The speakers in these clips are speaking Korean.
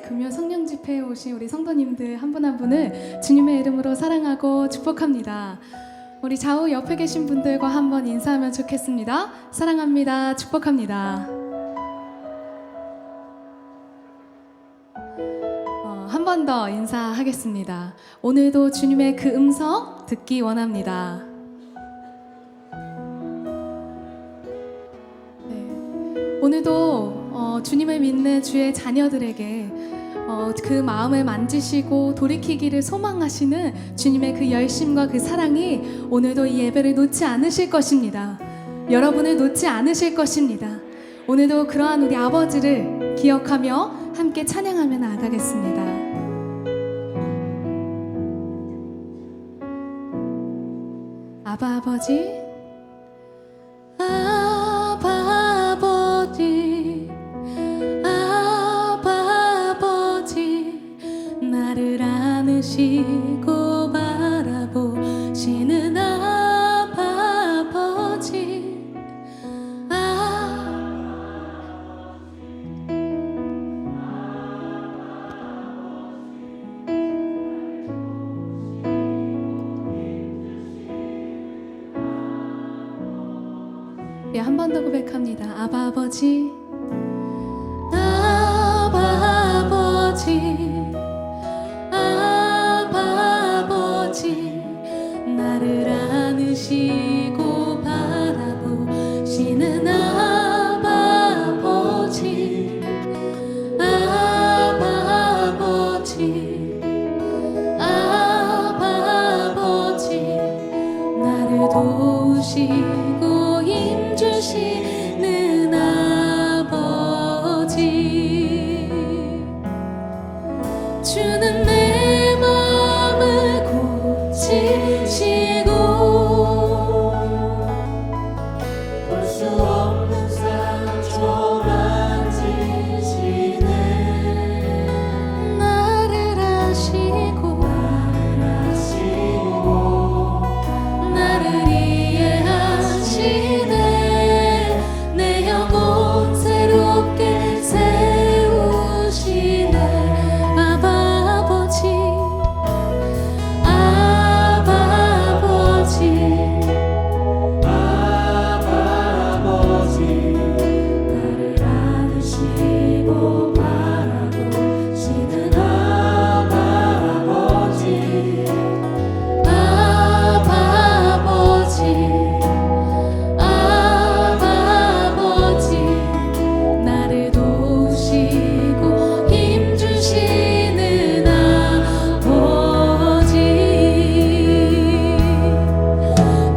금요 성령 집회에 오신 우리 성도님들 한 분 한 분을 주님의 이름으로 사랑하고 축복합니다. 우리 좌우 옆에 계신 분들과 한번 인사하면 좋겠습니다. 사랑합니다. 축복합니다. 한 번 더 인사하겠습니다. 오늘도 주님의 그 음성 듣기 원합니다. 네. 오늘도 주님을 믿는 주의 자녀들에게 그 마음을 만지시고 돌이키기를 소망하시는 주님의 그 열심과 그 사랑이 오늘도 이 예배를 놓지 않으실 것입니다. 여러분을 놓지 않으실 것입니다. 오늘도 그러한 우리 아버지를 기억하며 함께 찬양하며 나아가겠습니다. 아바 아버지, 아바 아버지, 아바 아버지, 나를 안으시고 바라보시는 아바 아버지, 한 번 더 고백합니다. 아바 아버지, 아바 아버지, 아바 아버지, 나를 안으시고 바라보시는 아바 아버지, 아바 아버지, 아바 아버지, 나를 도우시고 주시는 아버지, 주는 내 마음을 고치시고 볼 수 없는 상처 만지시네. 나를 아시고 나를 이해하시네.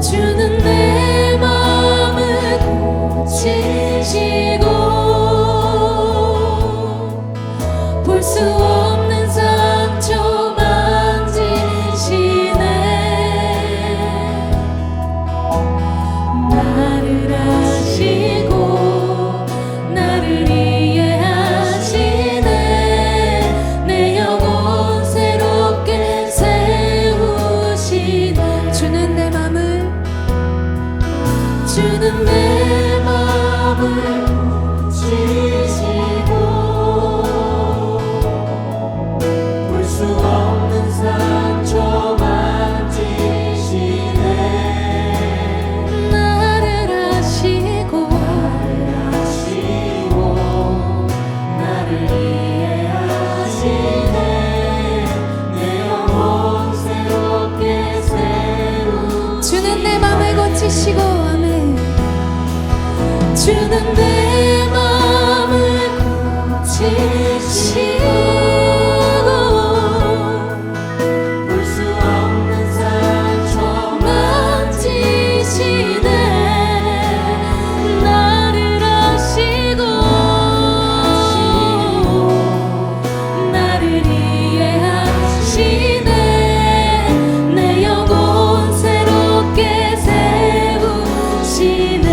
주는 내 맘을 고치시고 볼 수 없는 상처 만지시네. 나를 아시고 나를 이해하시네. 내 영혼 새롭게 세우 주는 내 맘을 고치시고 주는 내 맘을 고치시고 볼 수 없는 상처 만지시네. 나를 아시고 나를 이해하시네. 내 영혼 새롭게 세우시네.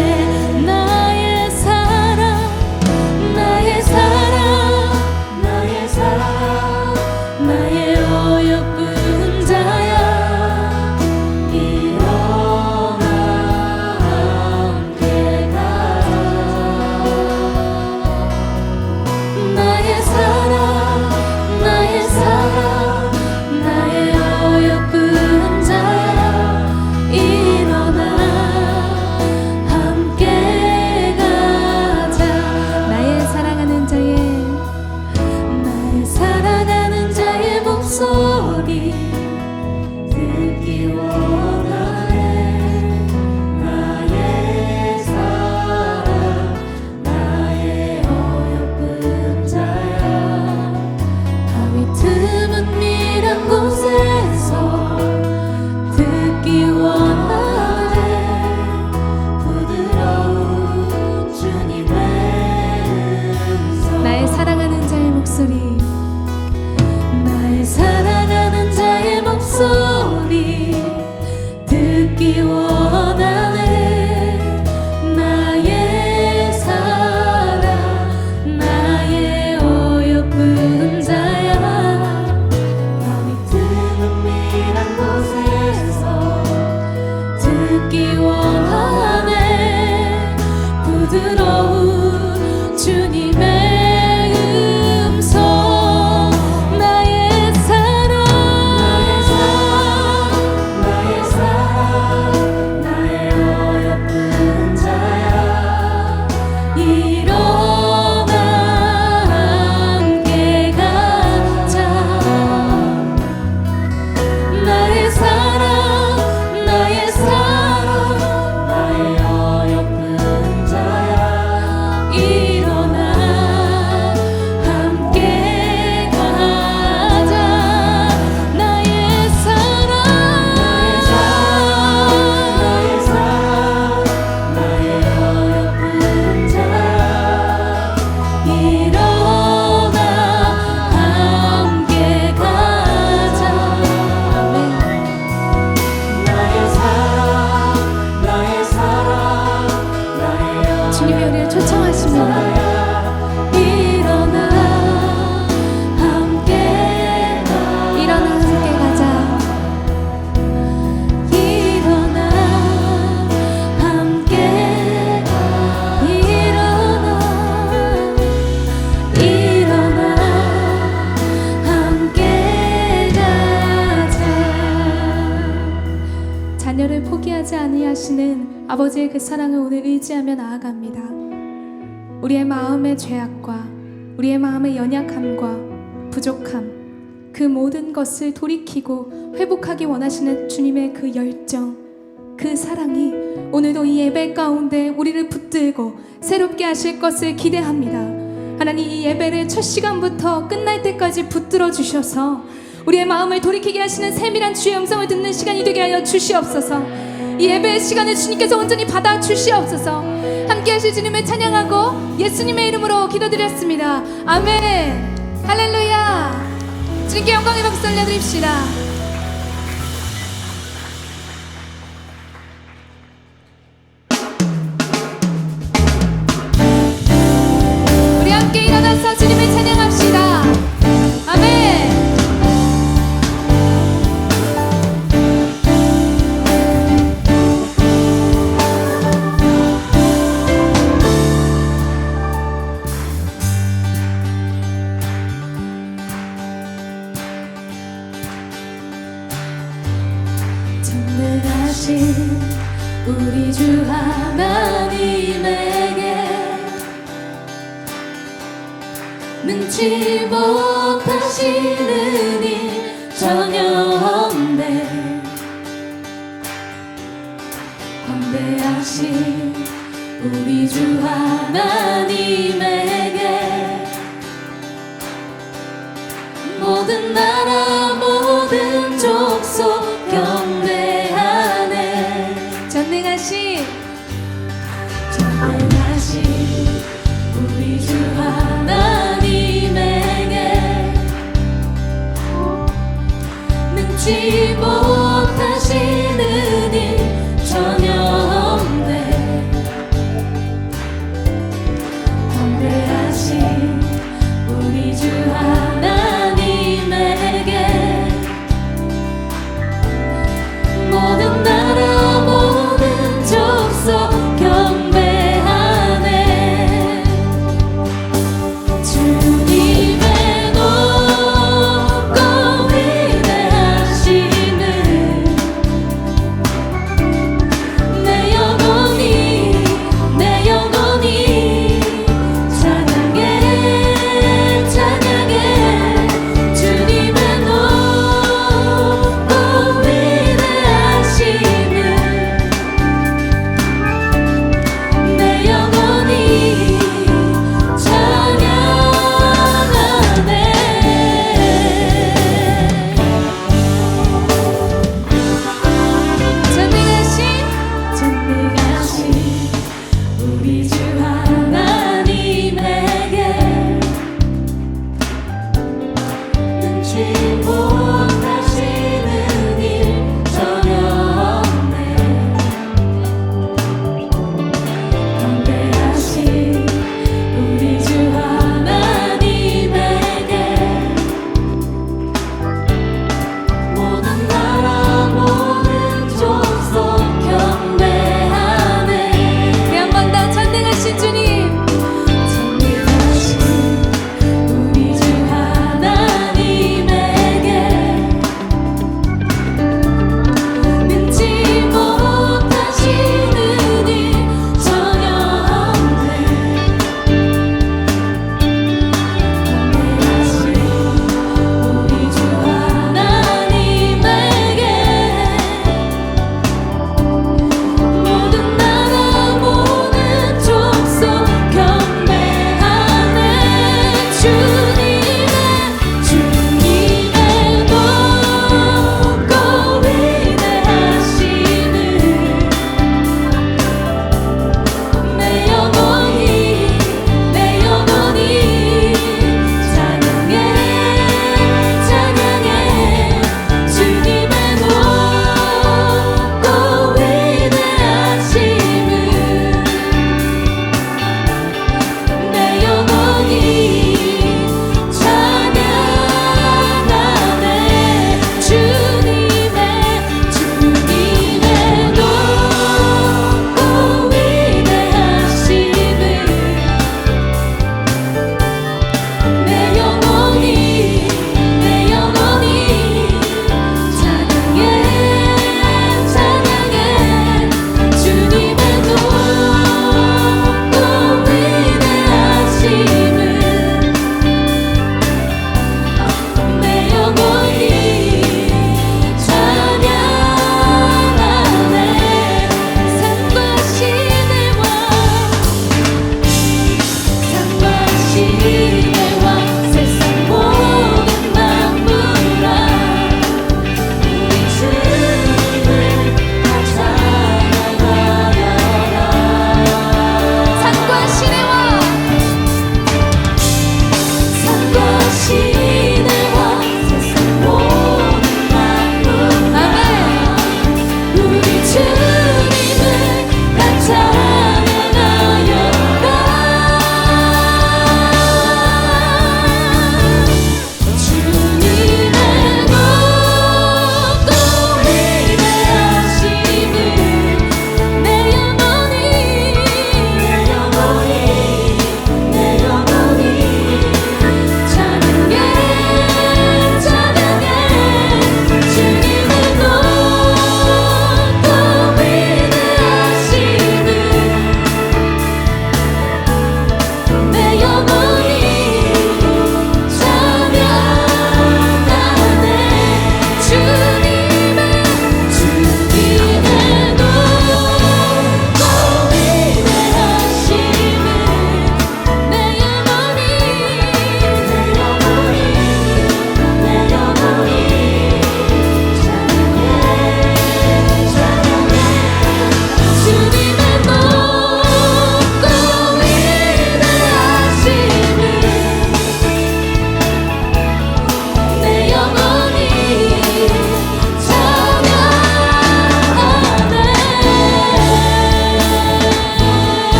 나의 사랑 아니하시는 아버지의 그 사랑을 오늘 의지하며 나아갑니다. 우리의 마음의 죄악과 우리의 마음의 연약함과 부족함, 그 모든 것을 돌이키고 회복하기 원하시는 주님의 그 열정, 그 사랑이 오늘도 이 예배 가운데 우리를 붙들고 새롭게 하실 것을 기대합니다. 하나님, 이 예배를 첫 시간부터 끝날 때까지 붙들어 주셔서 우리의 마음을 돌이키게 하시는 세밀한 주의 음성을 듣는 시간이 되게 하여 주시옵소서. 이 예배의 시간을 주님께서 온전히 받아 주시옵소서. 함께 하실 주님을 찬양하고 예수님의 이름으로 기도드렸습니다. 아멘. 할렐루야. 주님께 영광의 박수 올려드립시다. 우리 함께 일어나서 주님을 찬양합시다. 아멘. 전능하신 우리 주 하나님에게 능치 못하시는 일 전혀 없네. 광대하신 우리 주 하나님에게 모든 나라 모든 족속 경배하네. 전능하신 우리 주 하나님에게 능치 못하시는 일 전혀 없네. 광대하신 우리 주 하나님에게 모든 나라 모든 족속 경배하네. 주님의 높고 위대하신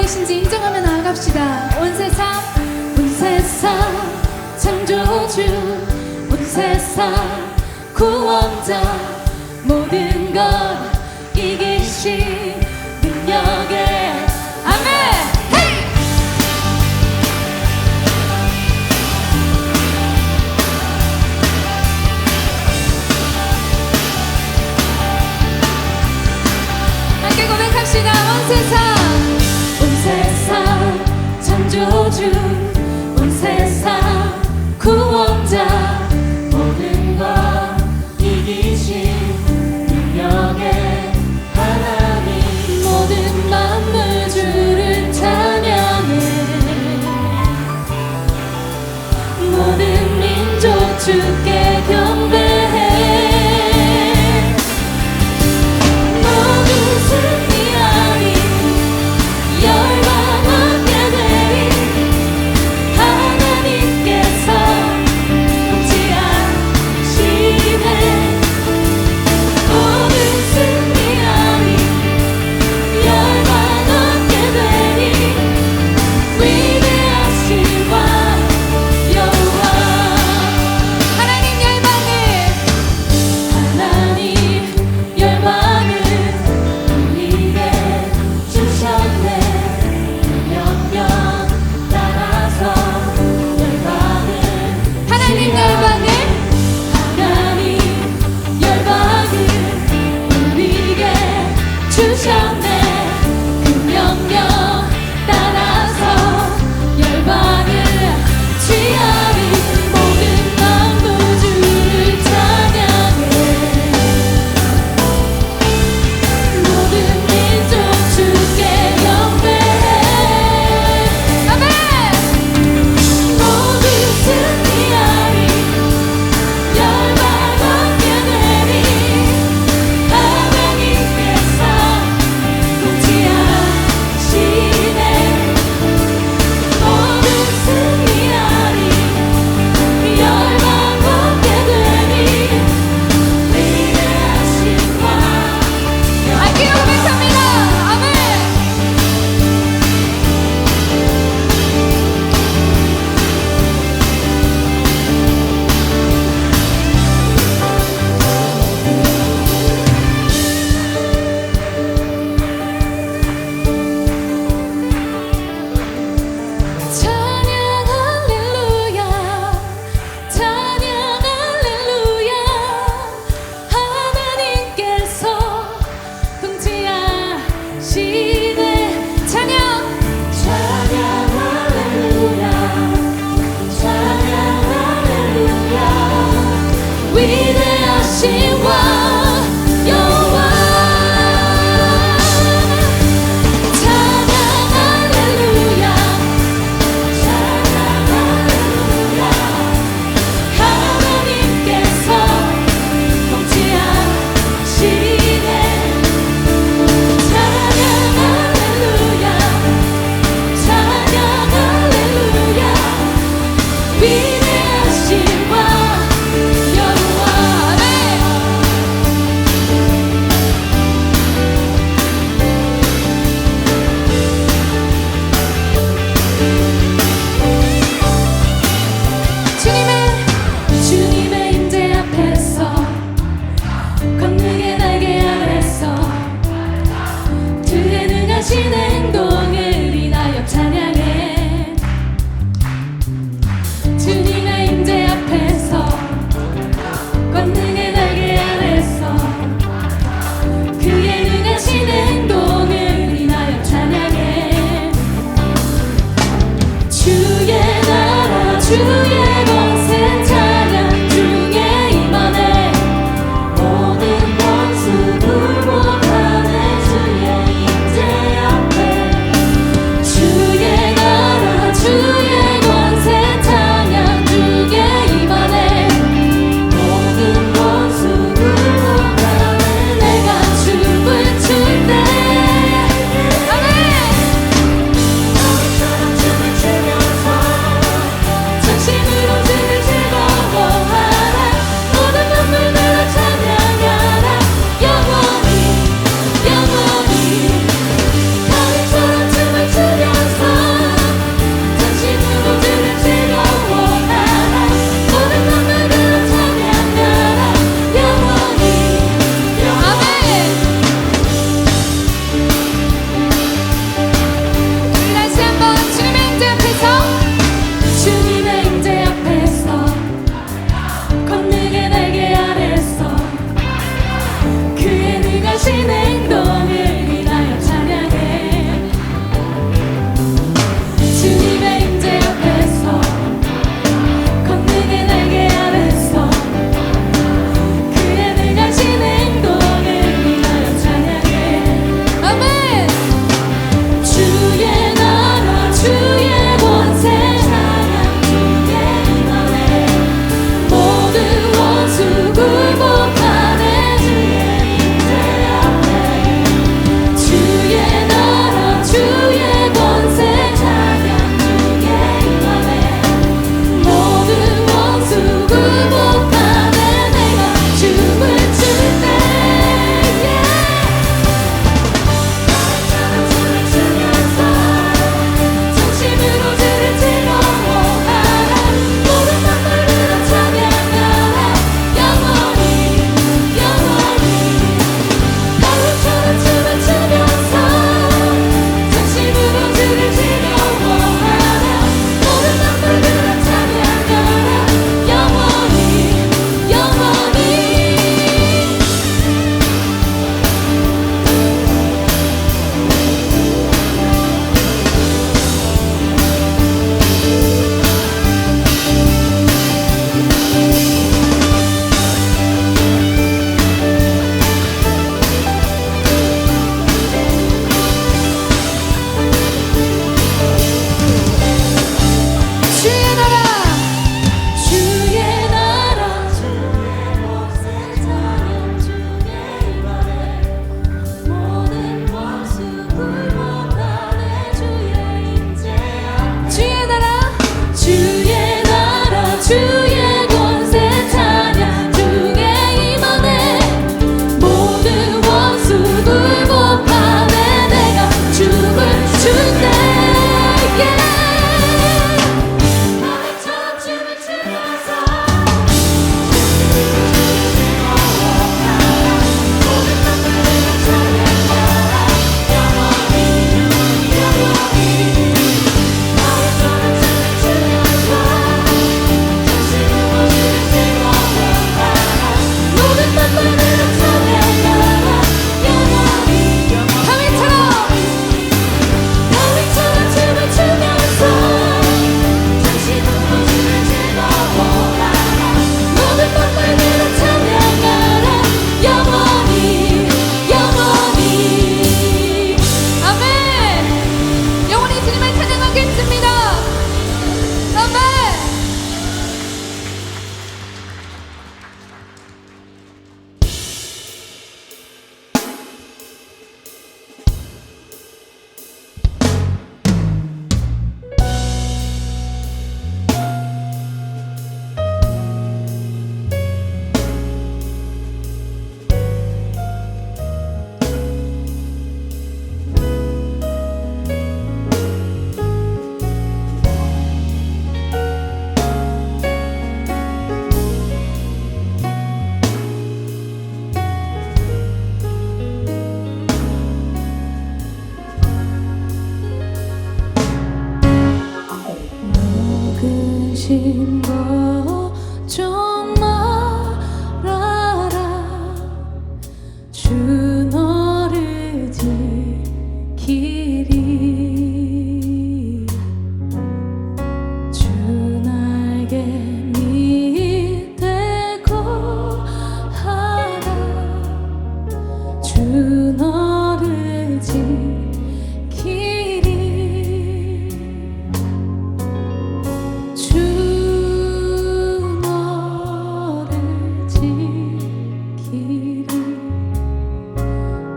계신지 인정하며 나아갑시다. 온 세상 창조주, 온 세상 구원자, 모든 것 이기신 능력의 아멘. 헤이! 함께 고백합시다. 온 세상 창조주, 온 세상 구원자, 모든 것 이기신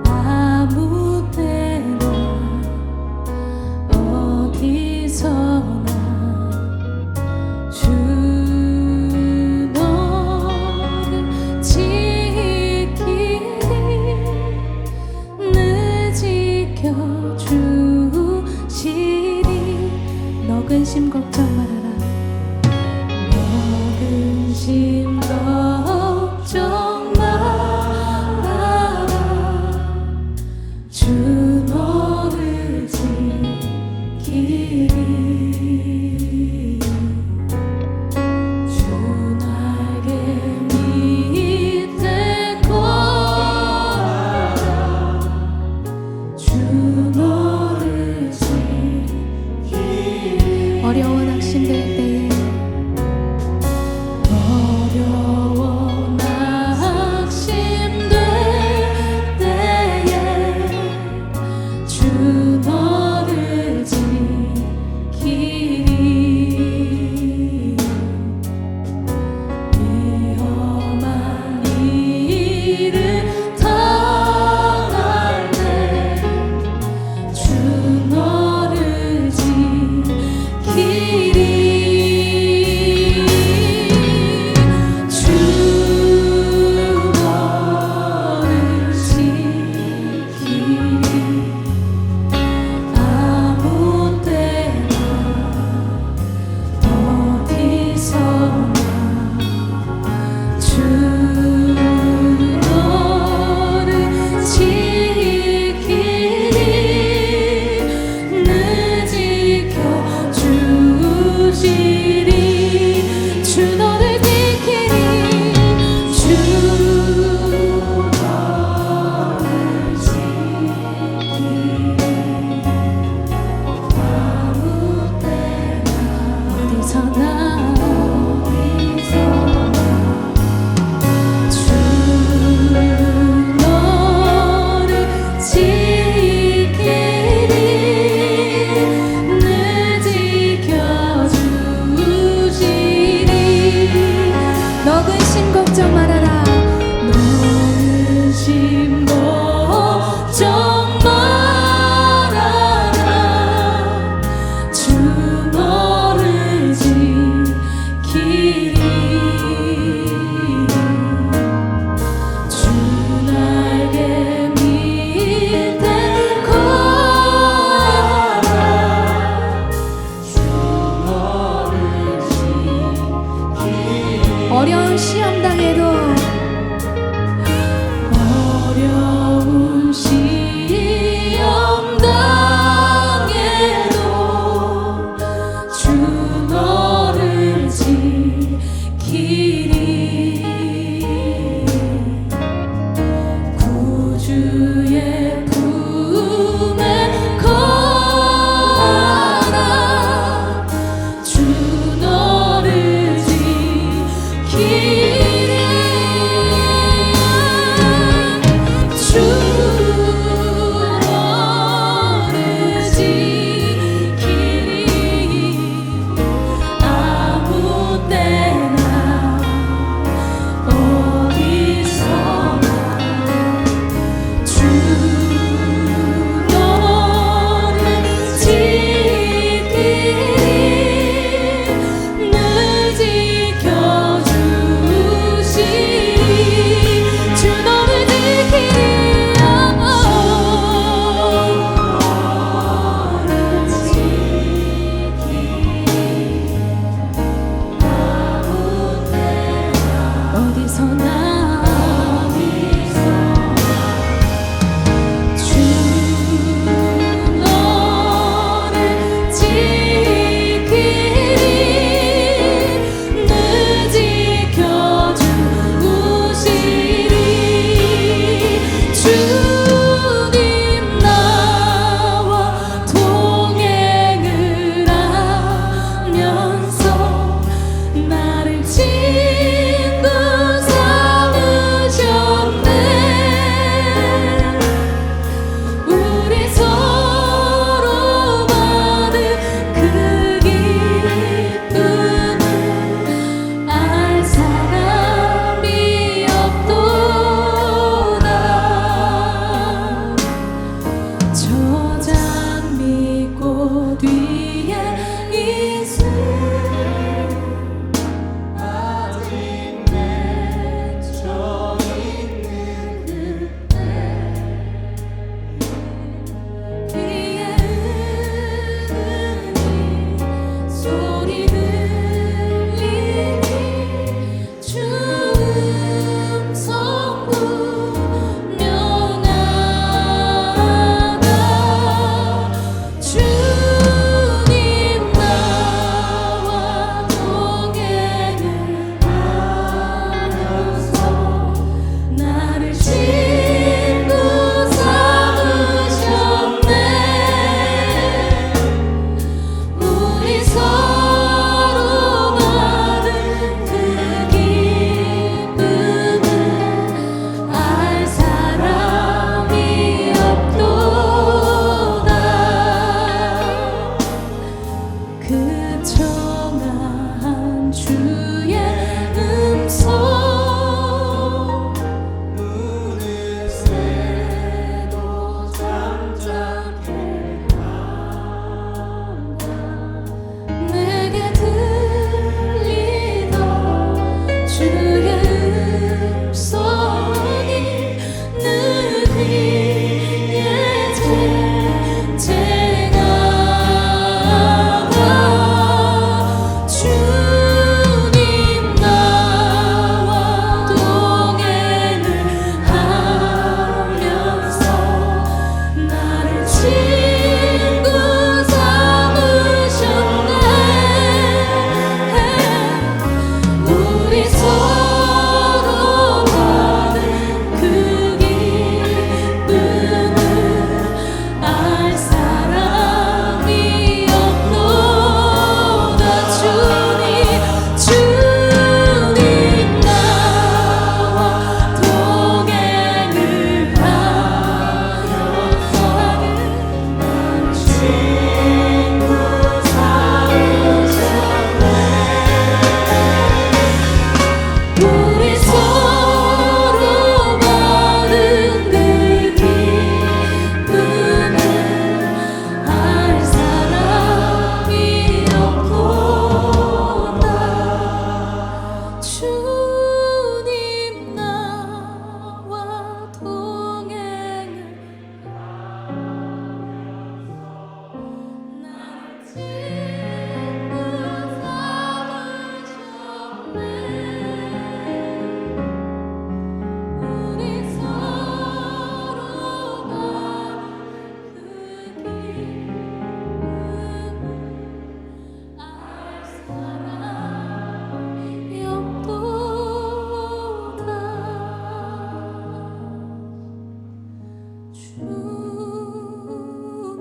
아무 때나 어디서나 주 너를 지키리 늘 지켜주시리 너 근심 걱정 말아라 너 근심 걱정 말아라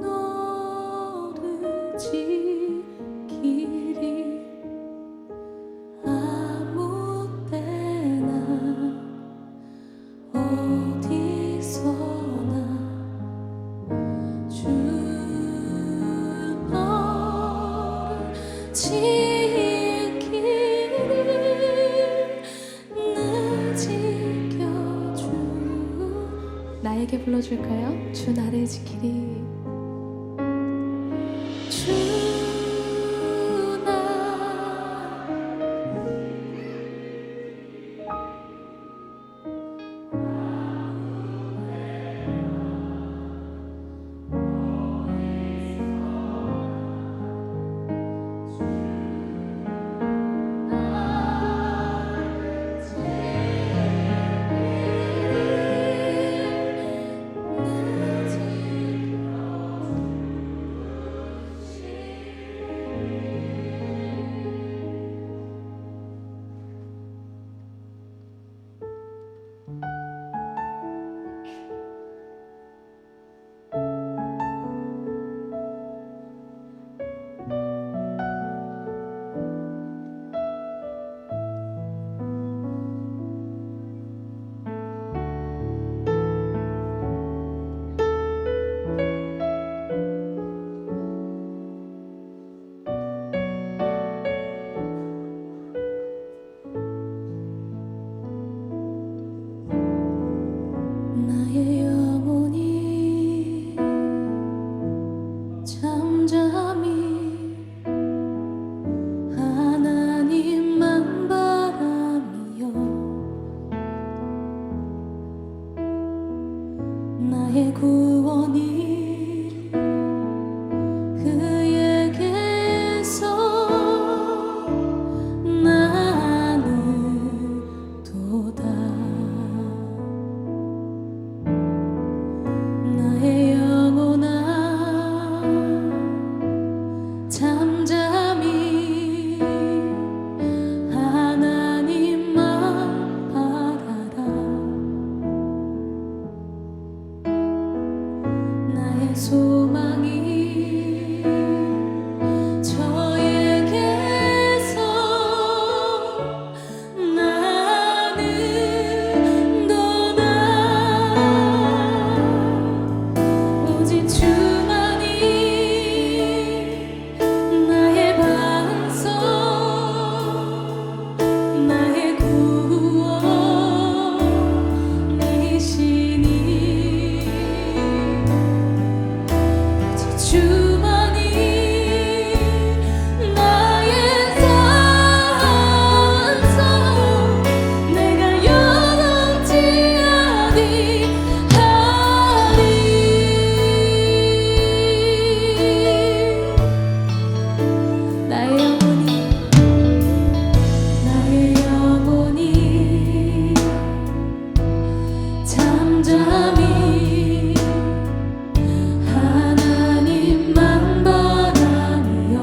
너를 지키리 아무 때나 어디서나 주 너를 지키리 날 지켜주 나에게 불러줄까요? 주 나를 지키리 주 나 나의 영혼이 잠잠히 하나님만 바라며 나의 구원이 그에게서 나는 도다 나의 영혼아 잠잠히 하나님만 바라라 나의 소망이 저에게서 나는 도다 오직 주만이 나의 반석 나의 구원이시니 오직 주만이 나의 산성 내가 영원치 아니하리 나의 영혼이 잠잠히 하나님만 바라며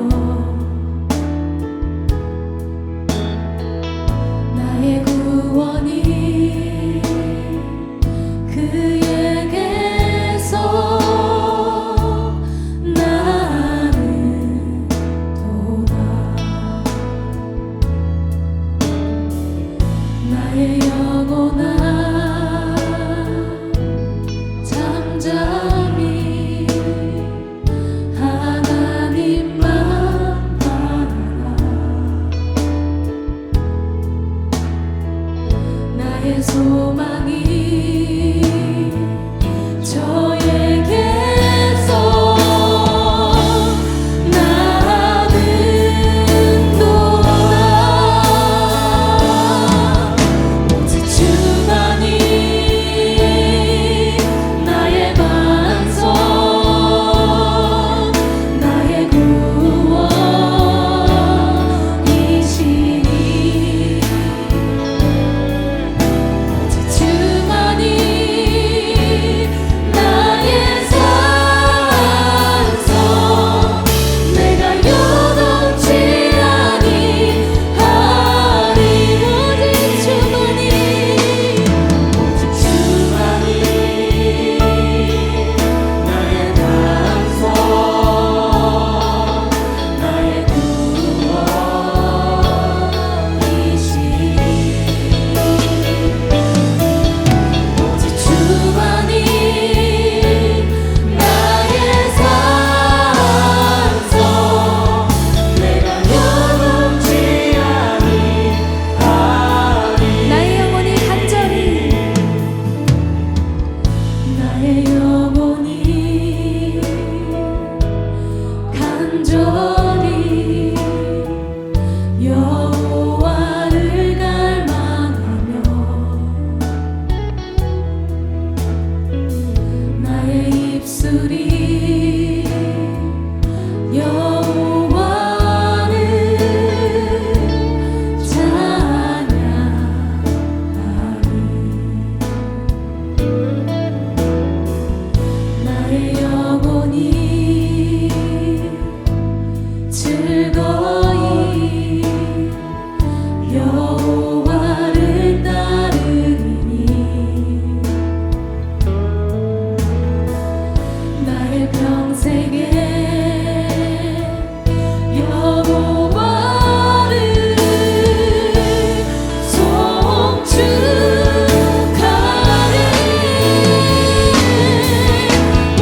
나의 구원이 그에게서 나는 도다 나의 영혼아 잠잠히 하나님만 바라라 나의 소망이 입술이 여호와를 찬양하리. 나의 영혼이 즐거이 여호와를 따르리니 나의 평생에 여호와를 송축하리.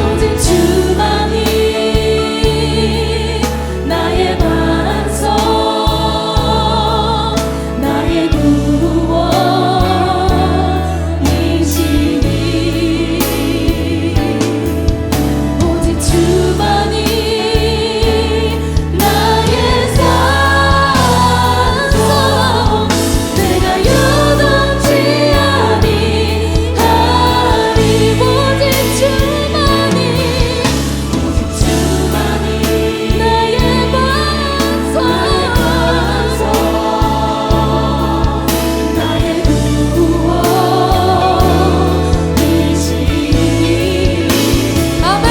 오직 주만이 나의 반석 나의 구원이시니 오직 주만이 나의 산성 내가 요동치 아니하리. 오직 주만이 나의 반석 나의 구원이시니 아멘.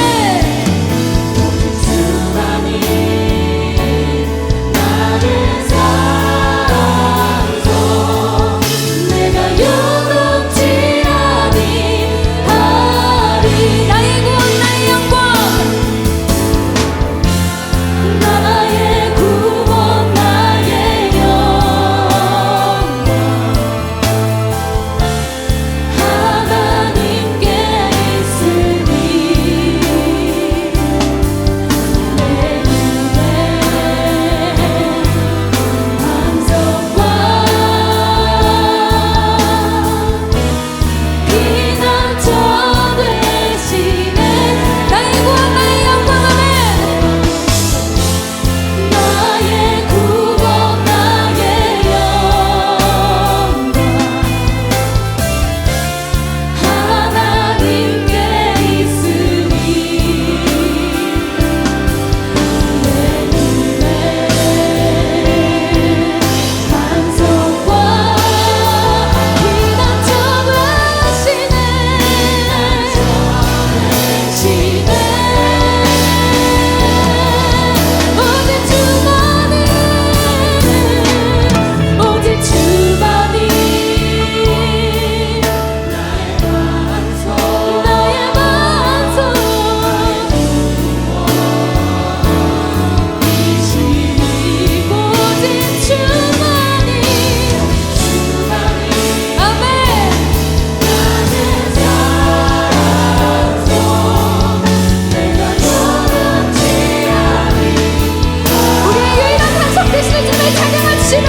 오직 주만이 나의 산성 내가 요동치 아니하리. 나의 구원 나의 영광 나의 구원 나의 영광 하나님께 있으니 내 눈에 반석과 피난처 되시네. 나의 구원 나의 영광 아멘. 나의 구원 나의 영광 하나님께 있으니 내 눈에 반석과 피난처 되시네. 오직 주만이 오직 주만이 나의 반석 나의 반석 이시니 오직 주만이 아멘. 나의 산성 내가 요동치 아니 우리의 유일한 반석 되시는 주님을 찬양합시다.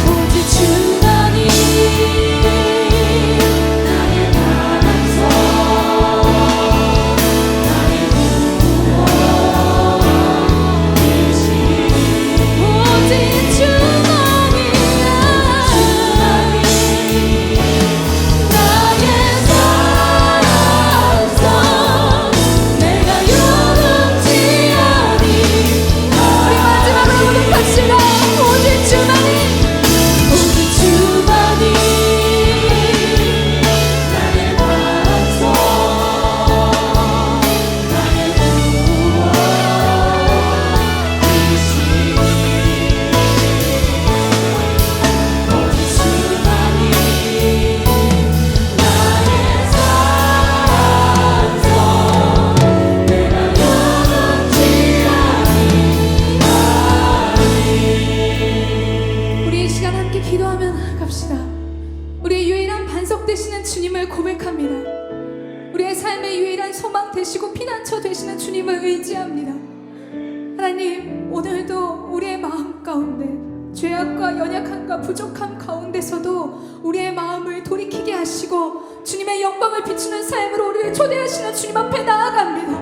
오직 주만이 나의 반석 나의 구원이시니 오직 주만이 나의 산성 내가 요동치 아니. 우리 마지막으로 고백합시다. 오직 주만이 오직 주만이 나의 반석 나의 구원이시니 오직 주만이 나의 산성 내가 요동치 아니하리. 우리 이 시간 함께 기도하면 갑시다. 우리의 유일한 반석 되시는 주님을 고백합니다. 우리의 삶의 유일한 소망 되시고 피난처 되시는 주님을 의지합니다. 하나님, 오늘도 우리의 마음 가운데 죄악과 연약함과 부족함 가운데서도 우리의 마음을 돌이키게 하시고 주님의 영광을 비추는 삶으로 우리를 초대하시는 주님 앞에 나아갑니다.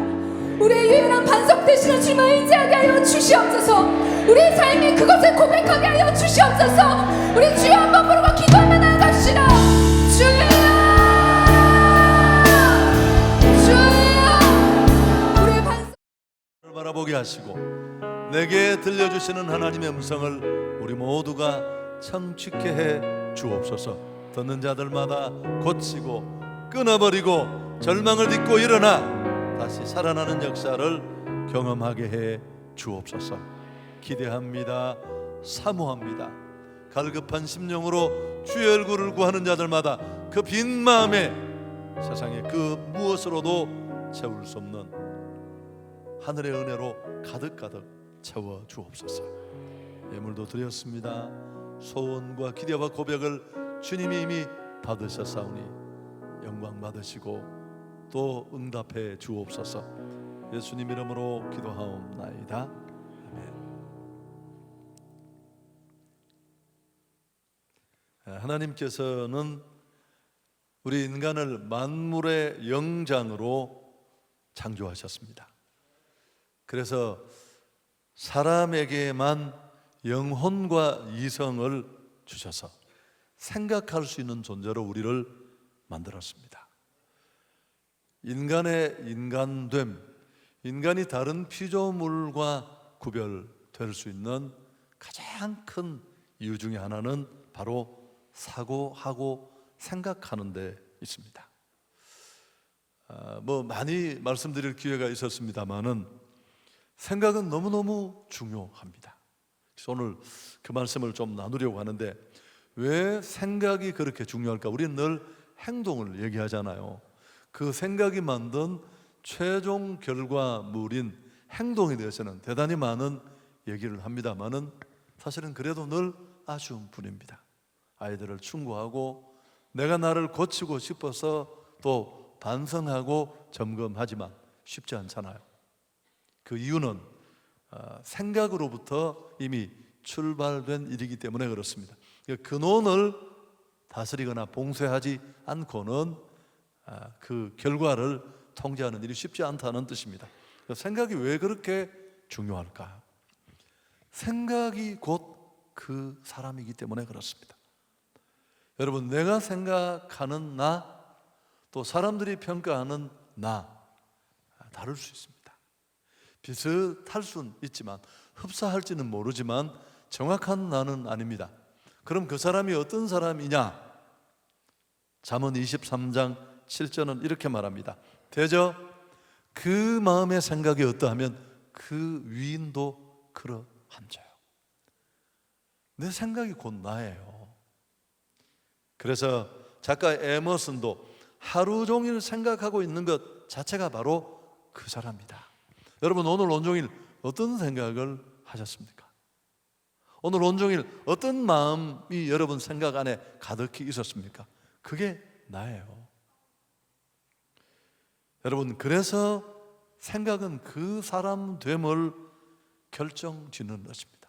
우리의 유일한 반석 되시는 주님을 의지하게 하여 주시옵소서. 우리의 삶이 그것을 고백하게 하여 주시옵소서. 우리 주여 한번 부르고 기도하며 나아갑시다. 주여 주여 보게 하시고 내게 들려주시는 하나님의 음성을 우리 모두가 청취케 해 주옵소서. 듣는 자들마다 고치고 끊어버리고 절망을 딛고 일어나 다시 살아나는 역사를 경험하게 해 주옵소서. 기대합니다. 사모합니다. 갈급한 심령으로 주의 얼굴을 구하는 자들마다 그 빈 마음에 세상에 그 무엇으로도 채울 수 없는 하늘의 은혜로 가득가득 채워 주옵소서. 예물도 드렸습니다. 소원과 기대와 고백을 주님이 이미 받으셨사오니 영광 받으시고 또 응답해 주옵소서. 예수님 이름으로 기도하옵나이다. 아멘. 하나님께서는 우리 인간을 만물의 영장으로 창조하셨습니다. 그래서 사람에게만 영혼과 이성을 주셔서 생각할 수 있는 존재로 우리를 만들었습니다. 인간의 인간됨, 인간이 다른 피조물과 구별될 수 있는 가장 큰 이유 중에 하나는 바로 사고하고 생각하는 데 있습니다. 많이 말씀드릴 기회가 있었습니다만은 생각은 너무너무 중요합니다. 그래서 오늘 그 말씀을 좀 나누려고 하는데, 왜 생각이 그렇게 중요할까? 우리는 늘 행동을 얘기하잖아요. 그 생각이 만든 최종 결과물인 행동에 대해서는 대단히 많은 얘기를 합니다만은 사실은 그래도 늘 아쉬운 뿐입니다. 아이들을 충고하고 내가 나를 고치고 싶어서 또 반성하고 점검하지만 쉽지 않잖아요. 그 이유는 생각으로부터 이미 출발된 일이기 때문에 그렇습니다. 근원을 다스리거나 봉쇄하지 않고는 그 결과를 통제하는 일이 쉽지 않다는 뜻입니다. 생각이 왜 그렇게 중요할까? 생각이 곧 그 사람이기 때문에 그렇습니다. 여러분, 내가 생각하는 나, 또 사람들이 평가하는 나, 다를 수 있습니다. 비슷할 수는 있지만 흡사할지는 모르지만 정확한 나는 아닙니다. 그럼 그 사람이 어떤 사람이냐? 잠언 23장 7절은 이렇게 말합니다. 대저 그 마음의 생각이 어떠하면 그 위인도 그러한저요. 내 생각이 곧 나예요. 그래서 작가 에머슨도 하루 종일 생각하고 있는 것 자체가 바로 그 사람이다. 여러분, 오늘 온종일 어떤 생각을 하셨습니까? 오늘 온종일 어떤 마음이 여러분 생각 안에 가득히 있었습니까? 그게 나예요. 여러분, 그래서 생각은 그 사람 됨을 결정짓는 것입니다.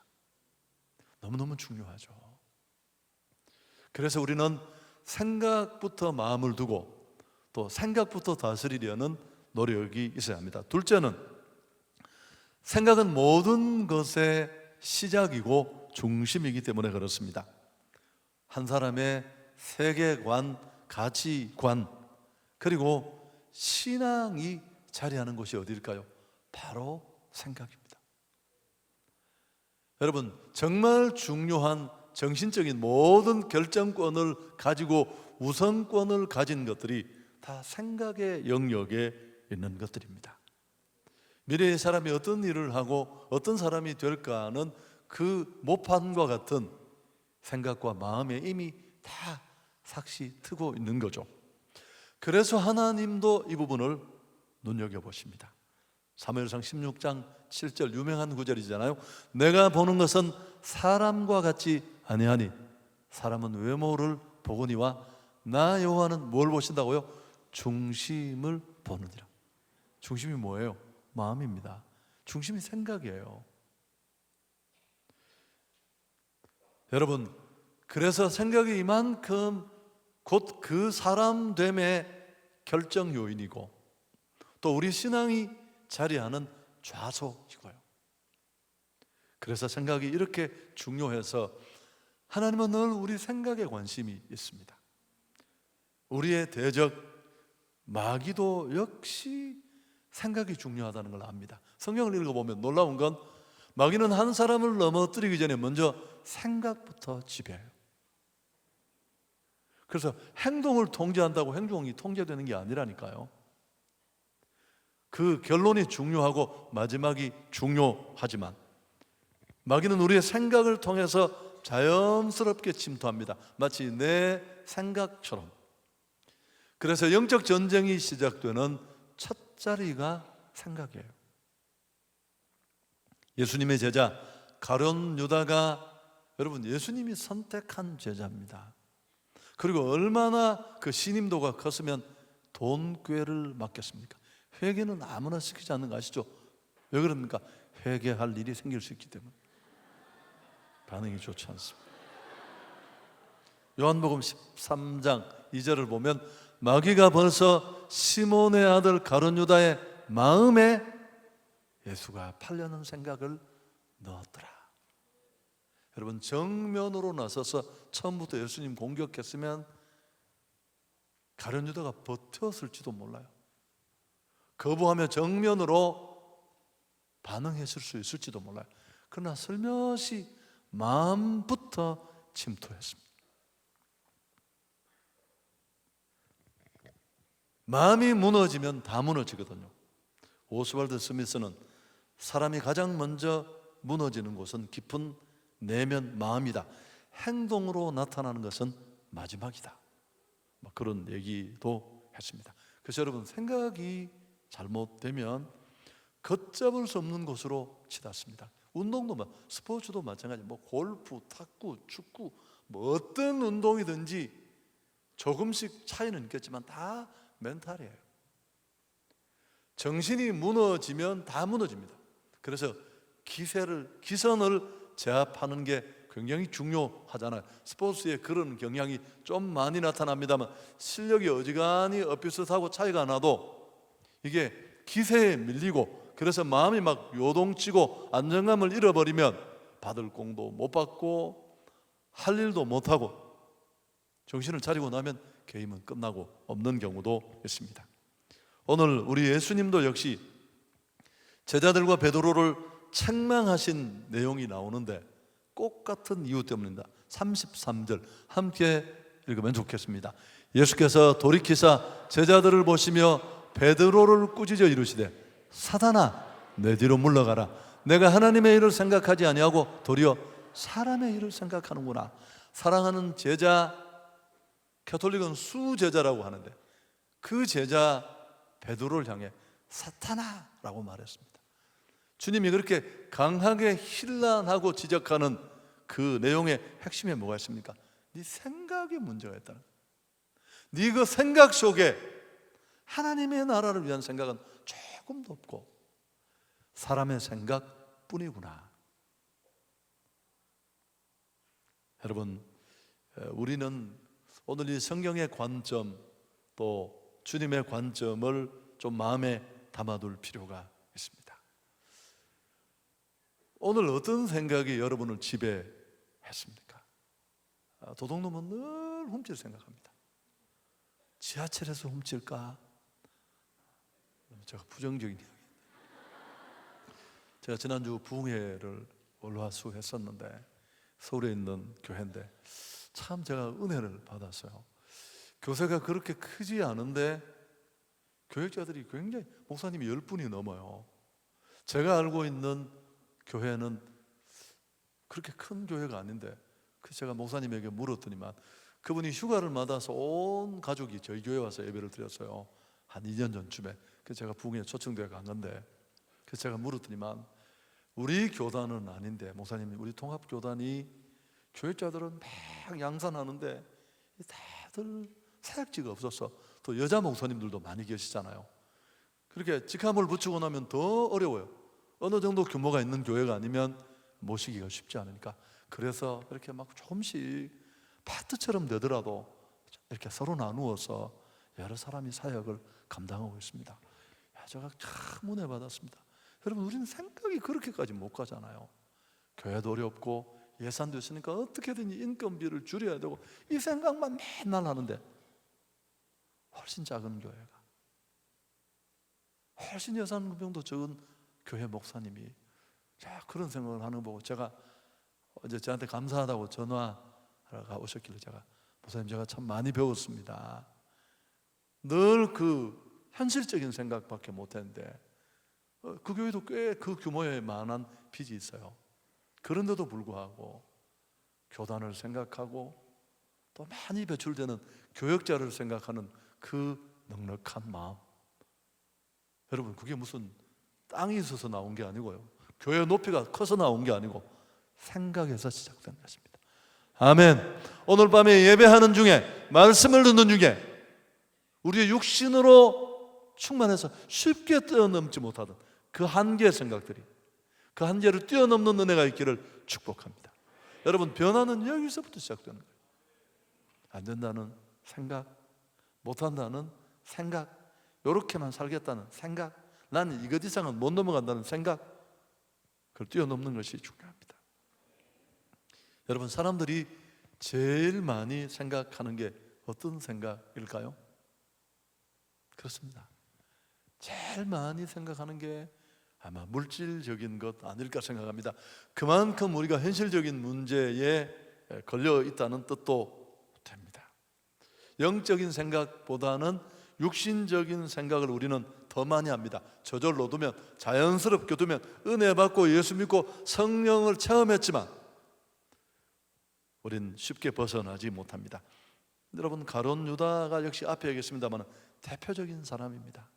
너무너무 중요하죠. 그래서 우리는 생각부터 마음을 두고 또 생각부터 다스리려는 노력이 있어야 합니다. 둘째는 생각은 모든 것의 시작이고 중심이기 때문에 그렇습니다. 한 사람의 세계관, 가치관, 그리고 신앙이 자리하는 곳이 어디일까요? 바로 생각입니다. 여러분, 정말 중요한 정신적인 모든 결정권을 가지고 우선권을 가진 것들이 다 생각의 영역에 있는 것들입니다. 미래의 사람이 어떤 일을 하고 어떤 사람이 될까는 그 모판과 같은 생각과 마음에 이미 다 삭시 트고 있는 거죠. 그래서 하나님도 이 부분을 눈여겨보십니다. 사무엘상 16장 7절 유명한 구절이잖아요. 내가 보는 것은 사람과 같지 아니하니 사람은 외모를 보거니와 나 여호와는 뭘 보신다고요? 중심을 보느니라. 중심이 뭐예요? 마음입니다. 중심이 생각이에요. 여러분, 그래서 생각이 이만큼 곧 그 사람 됨의 결정 요인이고 또 우리 신앙이 자리하는 좌소이고요. 그래서 생각이 이렇게 중요해서 하나님은 늘 우리 생각에 관심이 있습니다. 우리의 대적 마귀도 역시 생각이 중요하다는 걸 압니다. 성경을 읽어보면 놀라운 건 마귀는 한 사람을 넘어뜨리기 전에 먼저 생각부터 지배해요. 그래서 행동을 통제한다고 행동이 통제되는 게 아니라니까요. 그 결론이 중요하고 마지막이 중요하지만 마귀는 우리의 생각을 통해서 자연스럽게 침투합니다. 마치 내 생각처럼. 그래서 영적 전쟁이 시작되는 첫 자리가 생각이에요. 예수님의 제자 가룟 유다가 여러분 예수님이 선택한 제자입니다. 그리고 얼마나 그 신임도가 컸으면 돈꾀를 맡겼습니까? 회개는 아무나 시키지 않는 거 아시죠? 왜 그럽니까? 회개할 일이 생길 수 있기 때문에. 반응이 좋지 않습니다. 요한복음 13장 2절을 보면 마귀가 벌써 시몬의 아들 가룟 유다의 마음에 예수가 팔려는 생각을 넣었더라. 여러분 정면으로 나서서 처음부터 예수님 공격했으면 가룟 유다가 버텼을지도 몰라요. 거부하며 정면으로 반응했을 수 있을지도 몰라요. 그러나 슬며시 마음부터 침투했습니다. 마음이 무너지면 다 무너지거든요. 오스왈드 스미스는 사람이 가장 먼저 무너지는 곳은 깊은 내면 마음이다. 행동으로 나타나는 것은 마지막이다. 그런 얘기도 했습니다. 그래서 여러분 생각이 잘못되면 걷잡을 수 없는 곳으로 치닫습니다. 운동도 스포츠도 마찬가지. 골프, 탁구, 축구 어떤 운동이든지 조금씩 차이는 있겠지만 다 멘탈이에요. 정신이 무너지면 다 무너집니다. 그래서 기선을 제압하는 게 굉장히 중요하잖아요. 스포츠에 그런 경향이 좀 많이 나타납니다만 실력이 어지간히 엇비슷하고 차이가 나도 이게 기세에 밀리고 그래서 마음이 막 요동치고 안정감을 잃어버리면 받을 공도 못 받고 할 일도 못하고 정신을 차리고 나면 게임은 끝나고 없는 경우도 있습니다. 오늘 우리 예수님도 역시 제자들과 베드로를 책망하신 내용이 나오는데 꼭 같은 이유 때문입니다. 33절 함께 읽으면 좋겠습니다. 예수께서 돌이키사 제자들을 보시며 베드로를 꾸짖어 이르시되 사단아 내 뒤로 물러가라. 내가 하나님의 일을 생각하지 아니하고 도리어 사람의 일을 생각하는구나. 사랑하는 제자, 가톨릭은 수제자라고 하는데 그 제자 베드로를 향해 사탄아라고 말했습니다. 주님이 그렇게 강하게 힐난하고 지적하는 그 내용의 핵심에 뭐가 있습니까? 네 생각에 문제가 있다는 거예요. 네 그 생각 속에 하나님의 나라를 위한 생각은 조금도 없고 사람의 생각뿐이구나. 여러분, 우리는 오늘 이 성경의 관점 또 주님의 관점을 좀 마음에 담아둘 필요가 있습니다. 오늘 어떤 생각이 여러분을 지배했습니까? 도둑놈은 늘 훔칠 생각합니다. 지하철에서 훔칠까? 제가 부정적인 이야기. 제가 지난주 부흥회를 월화수 했었는데 서울에 있는 교회인데 참 제가 은혜를 받았어요. 교회가 그렇게 크지 않은데 교역자들이 굉장히 목사님이 10분이 넘어요. 제가 알고 있는 교회는 그렇게 큰 교회가 아닌데 그래서 제가 목사님에게 물었더니만 그분이 휴가를 받아서 온 가족이 저희 교회 와서 예배를 드렸어요. 한 2년 전쯤에. 그래서 제가 부흥에 초청되어 간 건데 그래서 제가 물었더니만 우리 교단은 아닌데 목사님이 우리 통합교단이 교역자들은 막 양산하는데 다들 사역지가 없어서 또 여자 목사님들도 많이 계시잖아요. 그렇게 직함을 붙이고 나면 더 어려워요. 어느 정도 규모가 있는 교회가 아니면 모시기가 쉽지 않으니까 그래서 이렇게 막 조금씩 파트처럼 되더라도 이렇게 서로 나누어서 여러 사람이 사역을 감당하고 있습니다. 제가 참 은혜 받았습니다. 여러분 우리는 생각이 그렇게까지 못 가잖아요. 교회도 어렵고 예산도 있으니까 어떻게든 인건비를 줄여야 되고 이 생각만 맨날 하는데 훨씬 작은 교회가 훨씬 예산금병도 적은 교회 목사님이 그런 생각을 하는 거 보고 제가 어제 저한테 감사하다고 전화가 오셨길래 제가 목사님 제가 참 많이 배웠습니다. 늘 그 현실적인 생각밖에 못했는데 그 교회도 꽤 그 규모의 많은 빚이 있어요. 그런데도 불구하고 교단을 생각하고 또 많이 배출되는 교역자를 생각하는 그 넉넉한 마음, 여러분 그게 무슨 땅이 있어서 나온 게 아니고요, 교회 높이가 커서 나온 게 아니고 생각에서 시작된 것입니다. 아멘. 오늘 밤에 예배하는 중에, 말씀을 듣는 중에 우리의 육신으로 충만해서 쉽게 뛰어넘지 못하던 그 한계의 생각들이, 그 한계를 뛰어넘는 은혜가 있기를 축복합니다. 여러분, 변화는 여기서부터 시작되는 거예요. 안 된다는 생각, 못한다는 생각, 이렇게만 살겠다는 생각, 나는 이것 이상은 못 넘어간다는 생각, 그걸 뛰어넘는 것이 중요합니다. 여러분, 사람들이 제일 많이 생각하는 게 어떤 생각일까요? 그렇습니다. 제일 많이 생각하는 게 아마 물질적인 것 아닐까 생각합니다. 그만큼 우리가 현실적인 문제에 걸려 있다는 뜻도 됩니다. 영적인 생각보다는 육신적인 생각을 우리는 더 많이 합니다. 저절로 두면, 자연스럽게 두면, 은혜 받고 예수 믿고 성령을 체험했지만 우린 쉽게 벗어나지 못합니다. 여러분, 가룟 유다가 역시 앞에 얘기했습니다만 대표적인 사람입니다.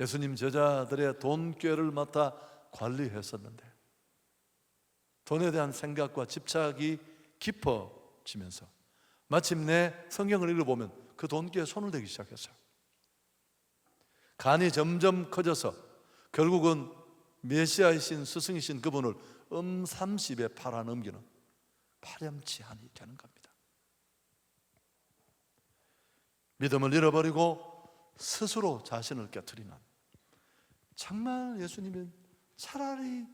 예수님 제자들의 돈꾀를 맡아 관리했었는데 돈에 대한 생각과 집착이 깊어지면서 마침내 성경을 읽어보면 그 돈꾀에 손을 대기 시작했어요. 간이 점점 커져서 결국은 메시아이신 스승이신 그분을 30에 팔아넘기는 파렴치한이 되는 겁니다. 믿음을 잃어버리고 스스로 자신을 깨트리는, 정말 예수님은 차라리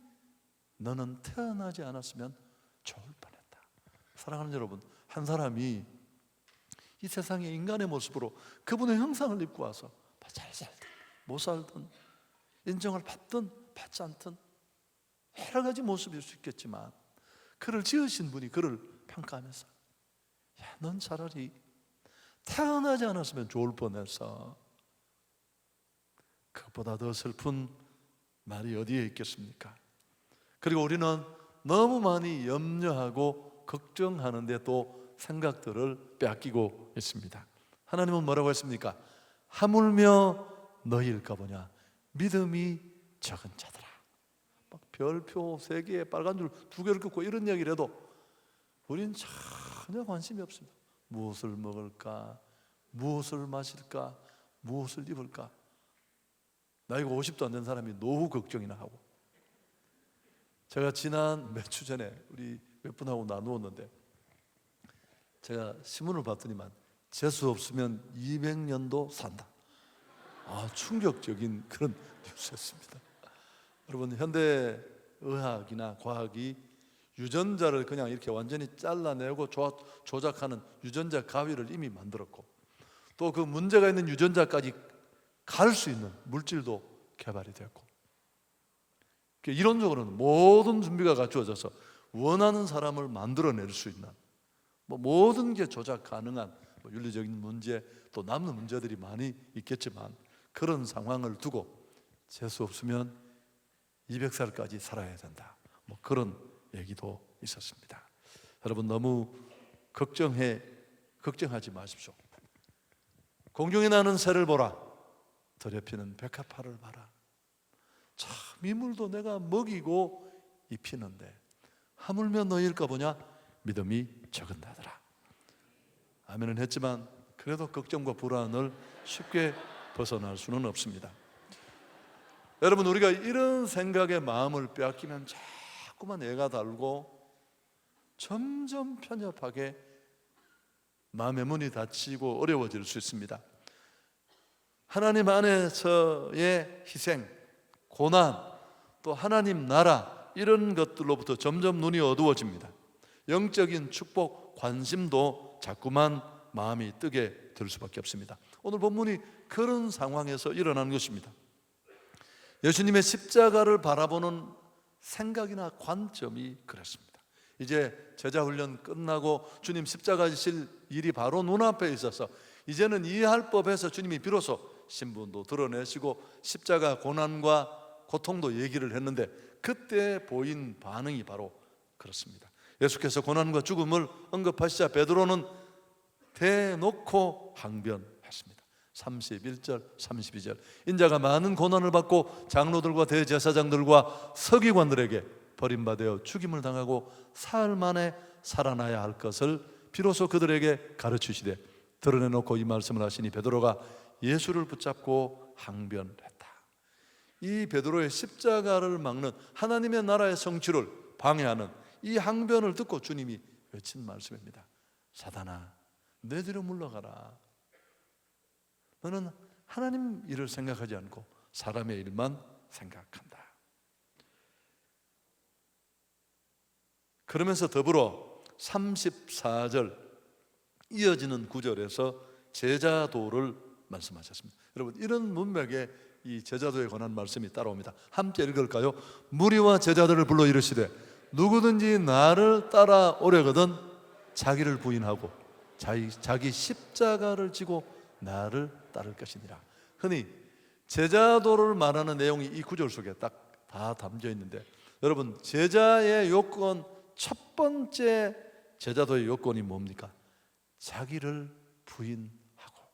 너는 태어나지 않았으면 좋을 뻔했다. 사랑하는 여러분, 한 사람이 이 세상의 인간의 모습으로 그분의 형상을 입고 와서 잘 살든 못 살든 인정을 받든 받지 않든 여러 가지 모습일 수 있겠지만 그를 지으신 분이 그를 평가하면서 야, 넌 차라리 태어나지 않았으면 좋을 뻔해서, 그것보다 더 슬픈 말이 어디에 있겠습니까? 그리고 우리는 너무 많이 염려하고 걱정하는데 또 생각들을 빼앗기고 있습니다. 하나님은 뭐라고 했습니까? 하물며 너희일까 보냐 믿음이 적은 자들아. 막 별표 3개에 빨간 줄 2개를 긋고 이런 얘기를 해도 우린 전혀 관심이 없습니다. 무엇을 먹을까? 무엇을 마실까? 무엇을 입을까? 나이가 50도 안 된 사람이 노후 걱정이나 하고. 제가 지난 몇 주 전에 우리 몇 분하고 나누었는데 제가 신문을 봤더니만 재수 없으면 200년도 산다. 충격적인 그런 뉴스였습니다. 여러분, 현대 의학이나 과학이 유전자를 그냥 이렇게 완전히 잘라내고 조작하는 유전자 가위를 이미 만들었고 또 그 문제가 있는 유전자까지 갈 수 있는 물질도 개발이 됐고, 이론적으로는 모든 준비가 갖추어져서 원하는 사람을 만들어낼 수 있는 모든 게 조작 가능한 윤리적인 문제 또 남는 문제들이 많이 있겠지만 그런 상황을 두고 재수 없으면 200살까지 살아야 된다, 그런 얘기도 있었습니다. 여러분, 너무 걱정하지 마십시오. 공중에 나는 새를 보라, 들에 피는 백합화를 봐라. 참 미물도 내가 먹이고 입히는데 하물며 너희일까 보냐 믿음이 적은다더라. 아멘은 했지만 그래도 걱정과 불안을 쉽게 벗어날 수는 없습니다. 여러분, 우리가 이런 생각에 마음을 빼앗기면 자꾸만 애가 달고 점점 편협하게 마음의 문이 닫히고 어려워질 수 있습니다. 하나님 안에서의 희생, 고난, 또 하나님 나라, 이런 것들로부터 점점 눈이 어두워집니다. 영적인 축복, 관심도 자꾸만 마음이 뜨게 될 수밖에 없습니다. 오늘 본문이 그런 상황에서 일어나는 것입니다. 예수님의 십자가를 바라보는 생각이나 관점이 그랬습니다. 이제 제자 훈련 끝나고 주님 십자가 지실 일이 바로 눈앞에 있어서 이제는 이해할 법해서 주님이 비로소 신분도 드러내시고 십자가 고난과 고통도 얘기를 했는데, 그때 보인 반응이 바로 그렇습니다. 예수께서 고난과 죽음을 언급하시자 베드로는 대놓고 항변했습니다. 31절 32절, 인자가 많은 고난을 받고 장로들과 대제사장들과 서기관들에게 버림받아 죽임을 당하고 사흘 만에 살아나야 할 것을 비로소 그들에게 가르치시되 드러내놓고 이 말씀을 하시니 베드로가 예수를 붙잡고 항변했다. 이 베드로의 십자가를 막는 하나님의 나라의 성취를 방해하는 이 항변을 듣고 주님이 외친 말씀입니다. 사단아, 내 뒤로 물러가라. 너는 하나님 일을 생각하지 않고 사람의 일만 생각한다. 그러면서 더불어 34절 이어지는 구절에서 제자도를 말씀하셨습니다. 여러분, 이런 문맥에 이 제자도에 관한 말씀이 따라옵니다. 함께 읽을까요? 무리와 제자들을 불러 이르시되 누구든지 나를 따라오려거든 자기를 부인하고 자기 십자가를 지고 나를 따를 것이니라. 흔히 제자도를 말하는 내용이 이 구절 속에 딱 다 담겨 있는데, 여러분, 제자의 요건, 첫 번째 제자도의 요건이 뭡니까? 자기를 부인하고.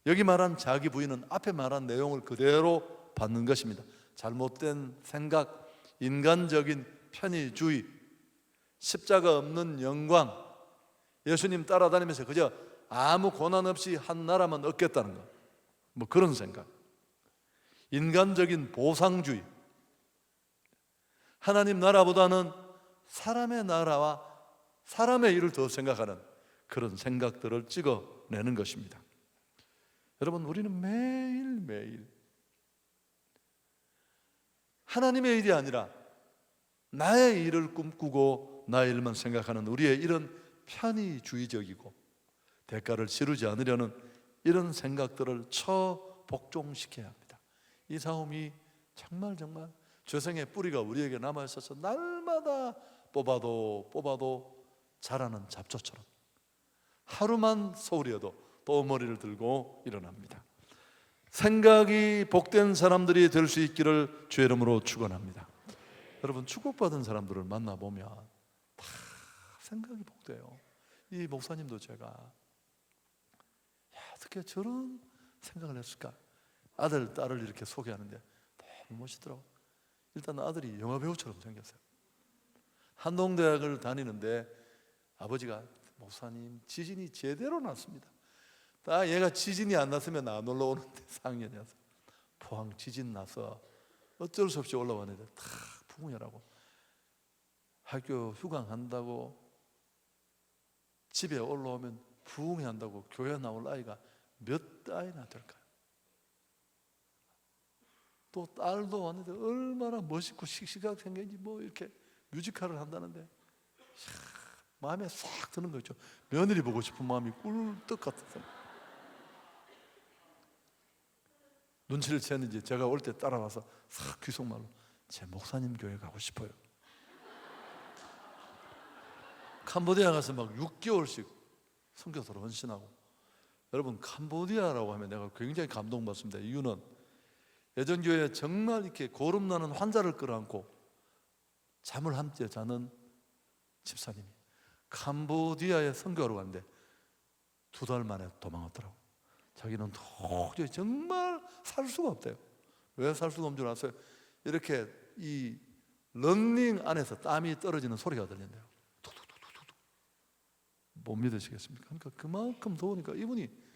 여기 말한 자기 부인은 앞에 말한 내용을 그대로 받는 것입니다. 잘못된 생각, 인간적인 편의주의, 십자가 없는 영광, 예수님 따라다니면서 그저 아무 고난 없이 한 나라만 얻겠다는 것, 뭐 그런 생각, 인간적인 보상주의, 하나님 나라보다는 사람의 나라와 사람의 일을 더 생각하는 그런 생각들을 찍어내는 것입니다. 여러분, 우리는 매일매일 하나님의 일이 아니라 나의 일을 꿈꾸고 나의 일만 생각하는 우리의 이런 편의주의적이고 대가를 치르지 않으려는 이런 생각들을 처복종시켜야 합니다. 이 싸움이 정말 죄성의 뿌리가 우리에게 남아있어서 날마다 뽑아도 자라는 잡초처럼 하루만 소홀히어도 또 머리를 들고 일어납니다. 생각이 복된 사람들이 될 수 있기를 주의 이름으로 축원합니다. 여러분, 축복받은 사람들을 만나보면 다 생각이 복돼요. 이 목사님도 제가 어떻게 저런 생각을 했을까? 아들, 딸을 이렇게 소개하는데 너무 멋있더라고. 일단 아들이 영화배우처럼 생겼어요. 한동대학을 다니는데 아버지가 목사님 지진이 제대로 났습니다. 딱 얘가 지진이 안 났으면 안 올라오는데 4학년이어서 포항 지진 나서 어쩔 수 없이 올라왔는데 다 부흥회라고 학교 휴강한다고 집에 올라오면 부흥회 한다고 교회 나올 아이가 몇 아이나 될까요? 또 딸도 왔는데 얼마나 멋있고 씩씩하게 생겼는지 뭐 이렇게 뮤지컬을 한다는데 마음에 싹 드는 거죠. 며느리 보고 싶은 마음이 꿀떡 같았어요. 눈치를 챘는지 제가 올 때 따라와서 싹 귀속말로 제 목사님 교회 가고 싶어요. 캄보디아 가서 막 6개월씩 선교사로 헌신하고. 여러분, 캄보디아라고 하면 내가 굉장히 감동받습니다. 이유는 예전교회에 정말 이렇게 고름나는 환자를 끌어안고 잠을 함께 자는 집사님이 캄보디아에 선교하러 갔는데 2달 만에 도망갔더라고. 자기는 도저히 정말 살 수가 없대요. 왜 살 수가 없는 줄 아세요? 이렇게 이 런닝 안에서 땀이 떨어지는 소리가 들린대요. 툭툭툭툭툭. 못 믿으시겠습니까? 그러니까 그만큼 더우니까 이분이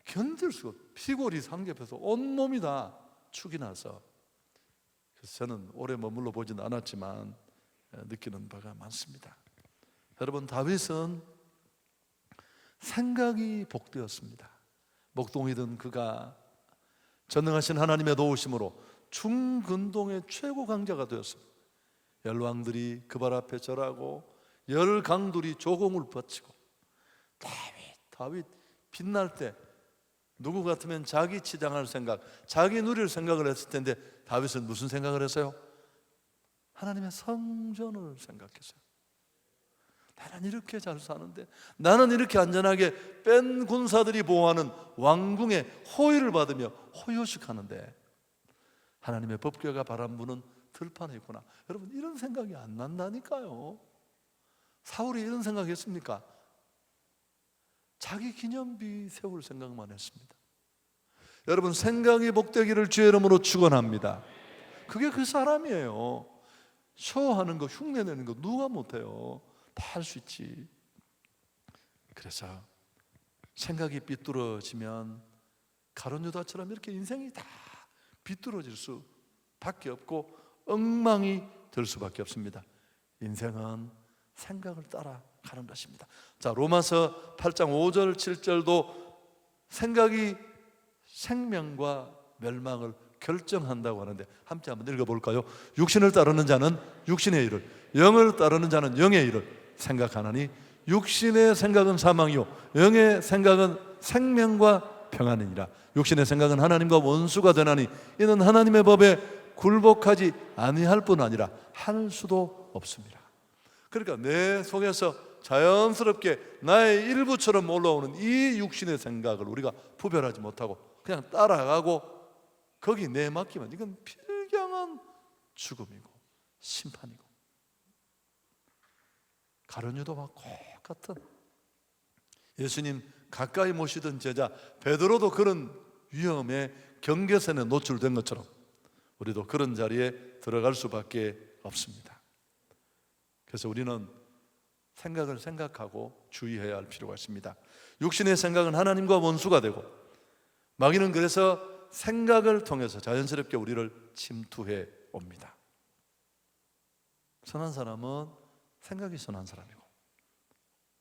견딜 수가 없어요. 피골이 삼겹해서 온몸이 다 축이 나서. 그래서 저는 오래 머물러 보지는 않았지만 느끼는 바가 많습니다. 여러분, 다윗은 생각이 복되었습니다. 목동이던 그가 전능하신 하나님의 도우심으로 중근동의 최고 강자가 되었습니다. 열왕들이 그 발 앞에 절하고 열강들이 조공을 바치고 다윗 빛날 때 누구 같으면 자기 치장할 생각, 자기 누릴 생각을 했을 텐데 다윗은 무슨 생각을 했어요? 하나님의 성전을 생각했어요. 나는 이렇게 잘 사는데, 나는 이렇게 안전하게 뺀 군사들이 보호하는 왕궁의 호의를 받으며 호요식하는데 하나님의 법궤가 바람 부는 들판에 있구나. 여러분, 이런 생각이 안 난다니까요. 사울이 이런 생각했습니까? 자기 기념비 세울 생각만 했습니다. 여러분, 생각이 복되기를 주의 이름으로 축원합니다. 그게 그 사람이에요. 쇼하는 거, 흉내내는 거 누가 못해요? 다 할 수 있지. 그래서 생각이 삐뚤어지면 가룟 유다처럼 이렇게 인생이 다 비뚤어질 수밖에 없고 엉망이 될 수밖에 없습니다. 인생은 생각을 따라가는 것입니다. 자, 로마서 8장 5절 7절도 생각이 생명과 멸망을 결정한다고 하는데 함께 한번 읽어볼까요? 육신을 따르는 자는 육신의 일을, 영을 따르는 자는 영의 일을 생각하나니 육신의 생각은 사망이요 영의 생각은 생명과 평안이니라. 육신의 생각은 하나님과 원수가 되나니 이는 하나님의 법에 굴복하지 아니할 뿐 아니라 할 수도 없습니다. 그러니까 내 속에서 자연스럽게 나의 일부처럼 올라오는 이 육신의 생각을 우리가 구별하지 못하고 그냥 따라가고 거기 내맡기면 이건 필경한 죽음이고 심판이고, 가룟 유다와 똑같은, 예수님 가까이 모시던 제자 베드로도 그런 위험에 경계선에 노출된 것처럼 우리도 그런 자리에 들어갈 수밖에 없습니다. 그래서 우리는 생각을 생각하고 주의해야 할 필요가 있습니다. 육신의 생각은 하나님과 원수가 되고 마귀는 그래서 생각을 통해서 자연스럽게 우리를 침투해 옵니다. 선한 사람은 생각이 선한 사람이고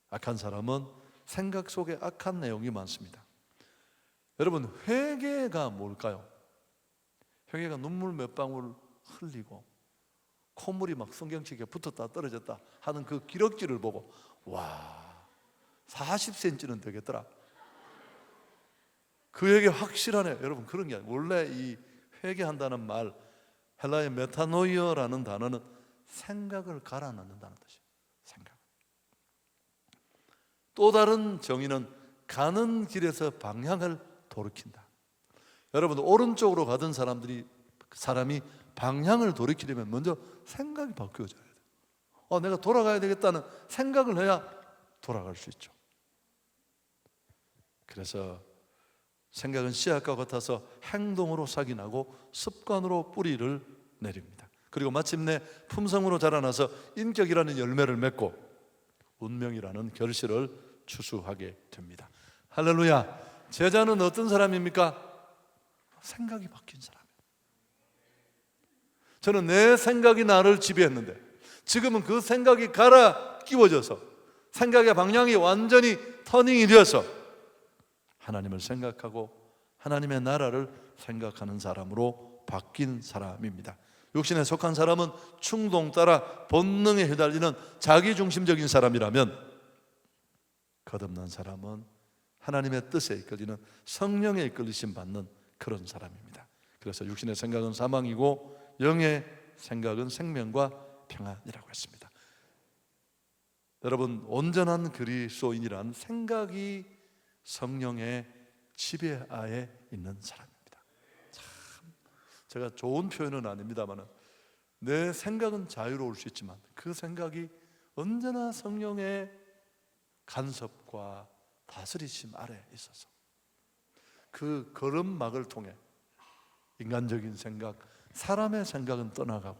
악한 사람은 생각 속에 악한 내용이 많습니다. 여러분, 회개가 뭘까요? 회개가 눈물 몇 방울 흘리고 콧물이 막 성경책에 붙었다 떨어졌다 하는 그 기럭지를 보고 와, 40cm는 되겠더라. 그에게 확실하네. 여러분, 그런 게 아니에요. 원래 이 회개한다는 말, 헬라의 메타노이어라는 단어는 생각을 갈아넣는다는 뜻이에요. 생각. 또 다른 정의는 가는 길에서 방향을 돌이킨다. 여러분, 오른쪽으로 가던 사람이 방향을 돌이키려면 먼저 생각이 바뀌어져야 돼요. 내가 돌아가야 되겠다는 생각을 해야 돌아갈 수 있죠. 그래서 생각은 씨앗과 같아서 행동으로 싹이 나고 습관으로 뿌리를 내립니다. 그리고 마침내 품성으로 자라나서 인격이라는 열매를 맺고 운명이라는 결실을 추수하게 됩니다. 할렐루야. 제자는 어떤 사람입니까? 생각이 바뀐 사람이에요. 저는 내 생각이 나를 지배했는데 지금은 그 생각이 갈아 끼워져서 생각의 방향이 완전히 터닝이 되어서 하나님을 생각하고 하나님의 나라를 생각하는 사람으로 바뀐 사람입니다. 육신에 속한 사람은 충동 따라 본능에 휘달리는 자기중심적인 사람이라면 거듭난 사람은 하나님의 뜻에 이끌리는 성령에 이끌리심 받는 그런 사람입니다. 그래서 육신의 생각은 사망이고 영의 생각은 생명과 평안이라고 했습니다. 여러분, 온전한 그리스도인이란 생각이 성령의 지배하에 있는 사람입니다. 참, 제가 좋은 표현은 아닙니다만 내 생각은 자유로울 수 있지만 그 생각이 언제나 성령의 간섭과 다스리심 아래 있어서 그 걸음막을 통해 인간적인 생각, 사람의 생각은 떠나가고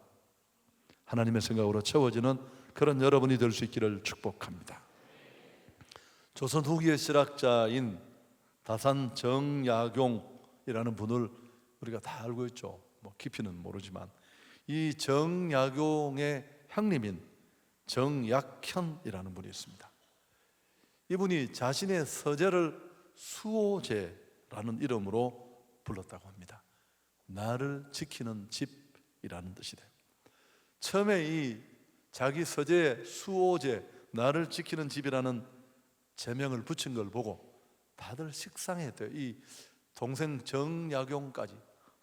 하나님의 생각으로 채워지는 그런 여러분이 될 수 있기를 축복합니다. 조선 후기의 실학자인 다산 정약용이라는 분을 우리가 다 알고 있죠. 뭐 깊이는 모르지만 이 정약용의 형님인 정약현이라는 분이 있습니다. 이분이 자신의 서재를 수호제라는 이름으로 불렀다고 합니다. 나를 지키는 집이라는 뜻이 돼요. 처음에 이 자기 서재에 수호제, 나를 지키는 집이라는 제명을 붙인 걸 보고 다들 식상했대요. 이 동생 정약용까지.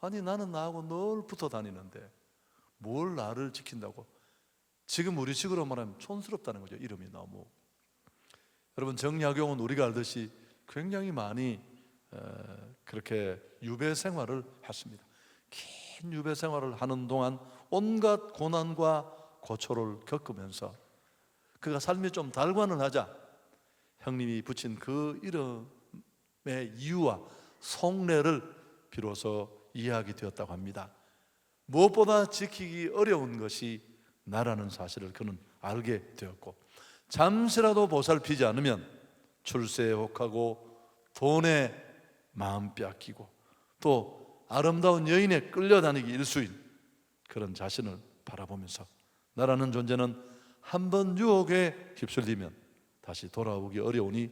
아니 나는 나하고 늘 붙어 다니는데 뭘 나를 지킨다고. 지금 우리 식으로 말하면 촌스럽다는 거죠. 이름이 너무. 여러분, 정약용은 우리가 알듯이 굉장히 많이 그렇게 유배 생활을 했습니다. 긴 유배 생활을 하는 동안 온갖 고난과 고초를 겪으면서 그가 삶이 좀 달관을 하자 형님이 붙인 그 이름의 이유와 속내를 비로소 이해하게 되었다고 합니다. 무엇보다 지키기 어려운 것이 나라는 사실을 그는 알게 되었고, 잠시라도 보살피지 않으면 출세에 혹하고 돈에 마음 빼앗기고 또 아름다운 여인에 끌려다니기 일수인 그런 자신을 바라보면서 나라는 존재는 한번 유혹에 휩쓸리면 다시 돌아오기 어려우니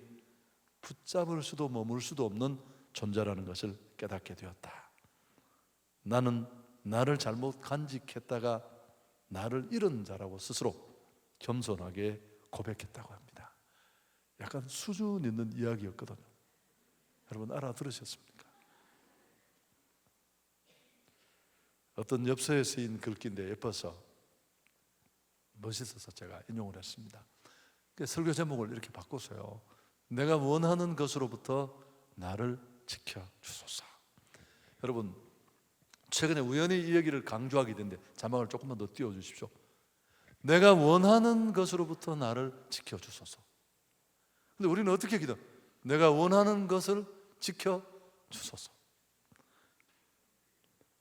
붙잡을 수도 머물 수도 없는 존재라는 것을 깨닫게 되었다. 나는 나를 잘못 간직했다가 나를 잃은 자라고 스스로 겸손하게 고백했다고 합니다. 약간 수준 있는 이야기였거든요. 여러분 알아들으셨습니까? 어떤 엽서에 쓰인 글귀인데 예뻐서 멋있어서 제가 인용을 했습니다. 설교 제목을 이렇게 바꿨어요. 내가 원하는 것으로부터 나를 지켜주소서. 여러분, 최근에 우연히 이 얘기를 강조하게 됐는데 자막을 조금만 더 띄워주십시오. 내가 원하는 것으로부터 나를 지켜주소서. 근데 우리는 어떻게 기도? 내가 원하는 것을 지켜주소서.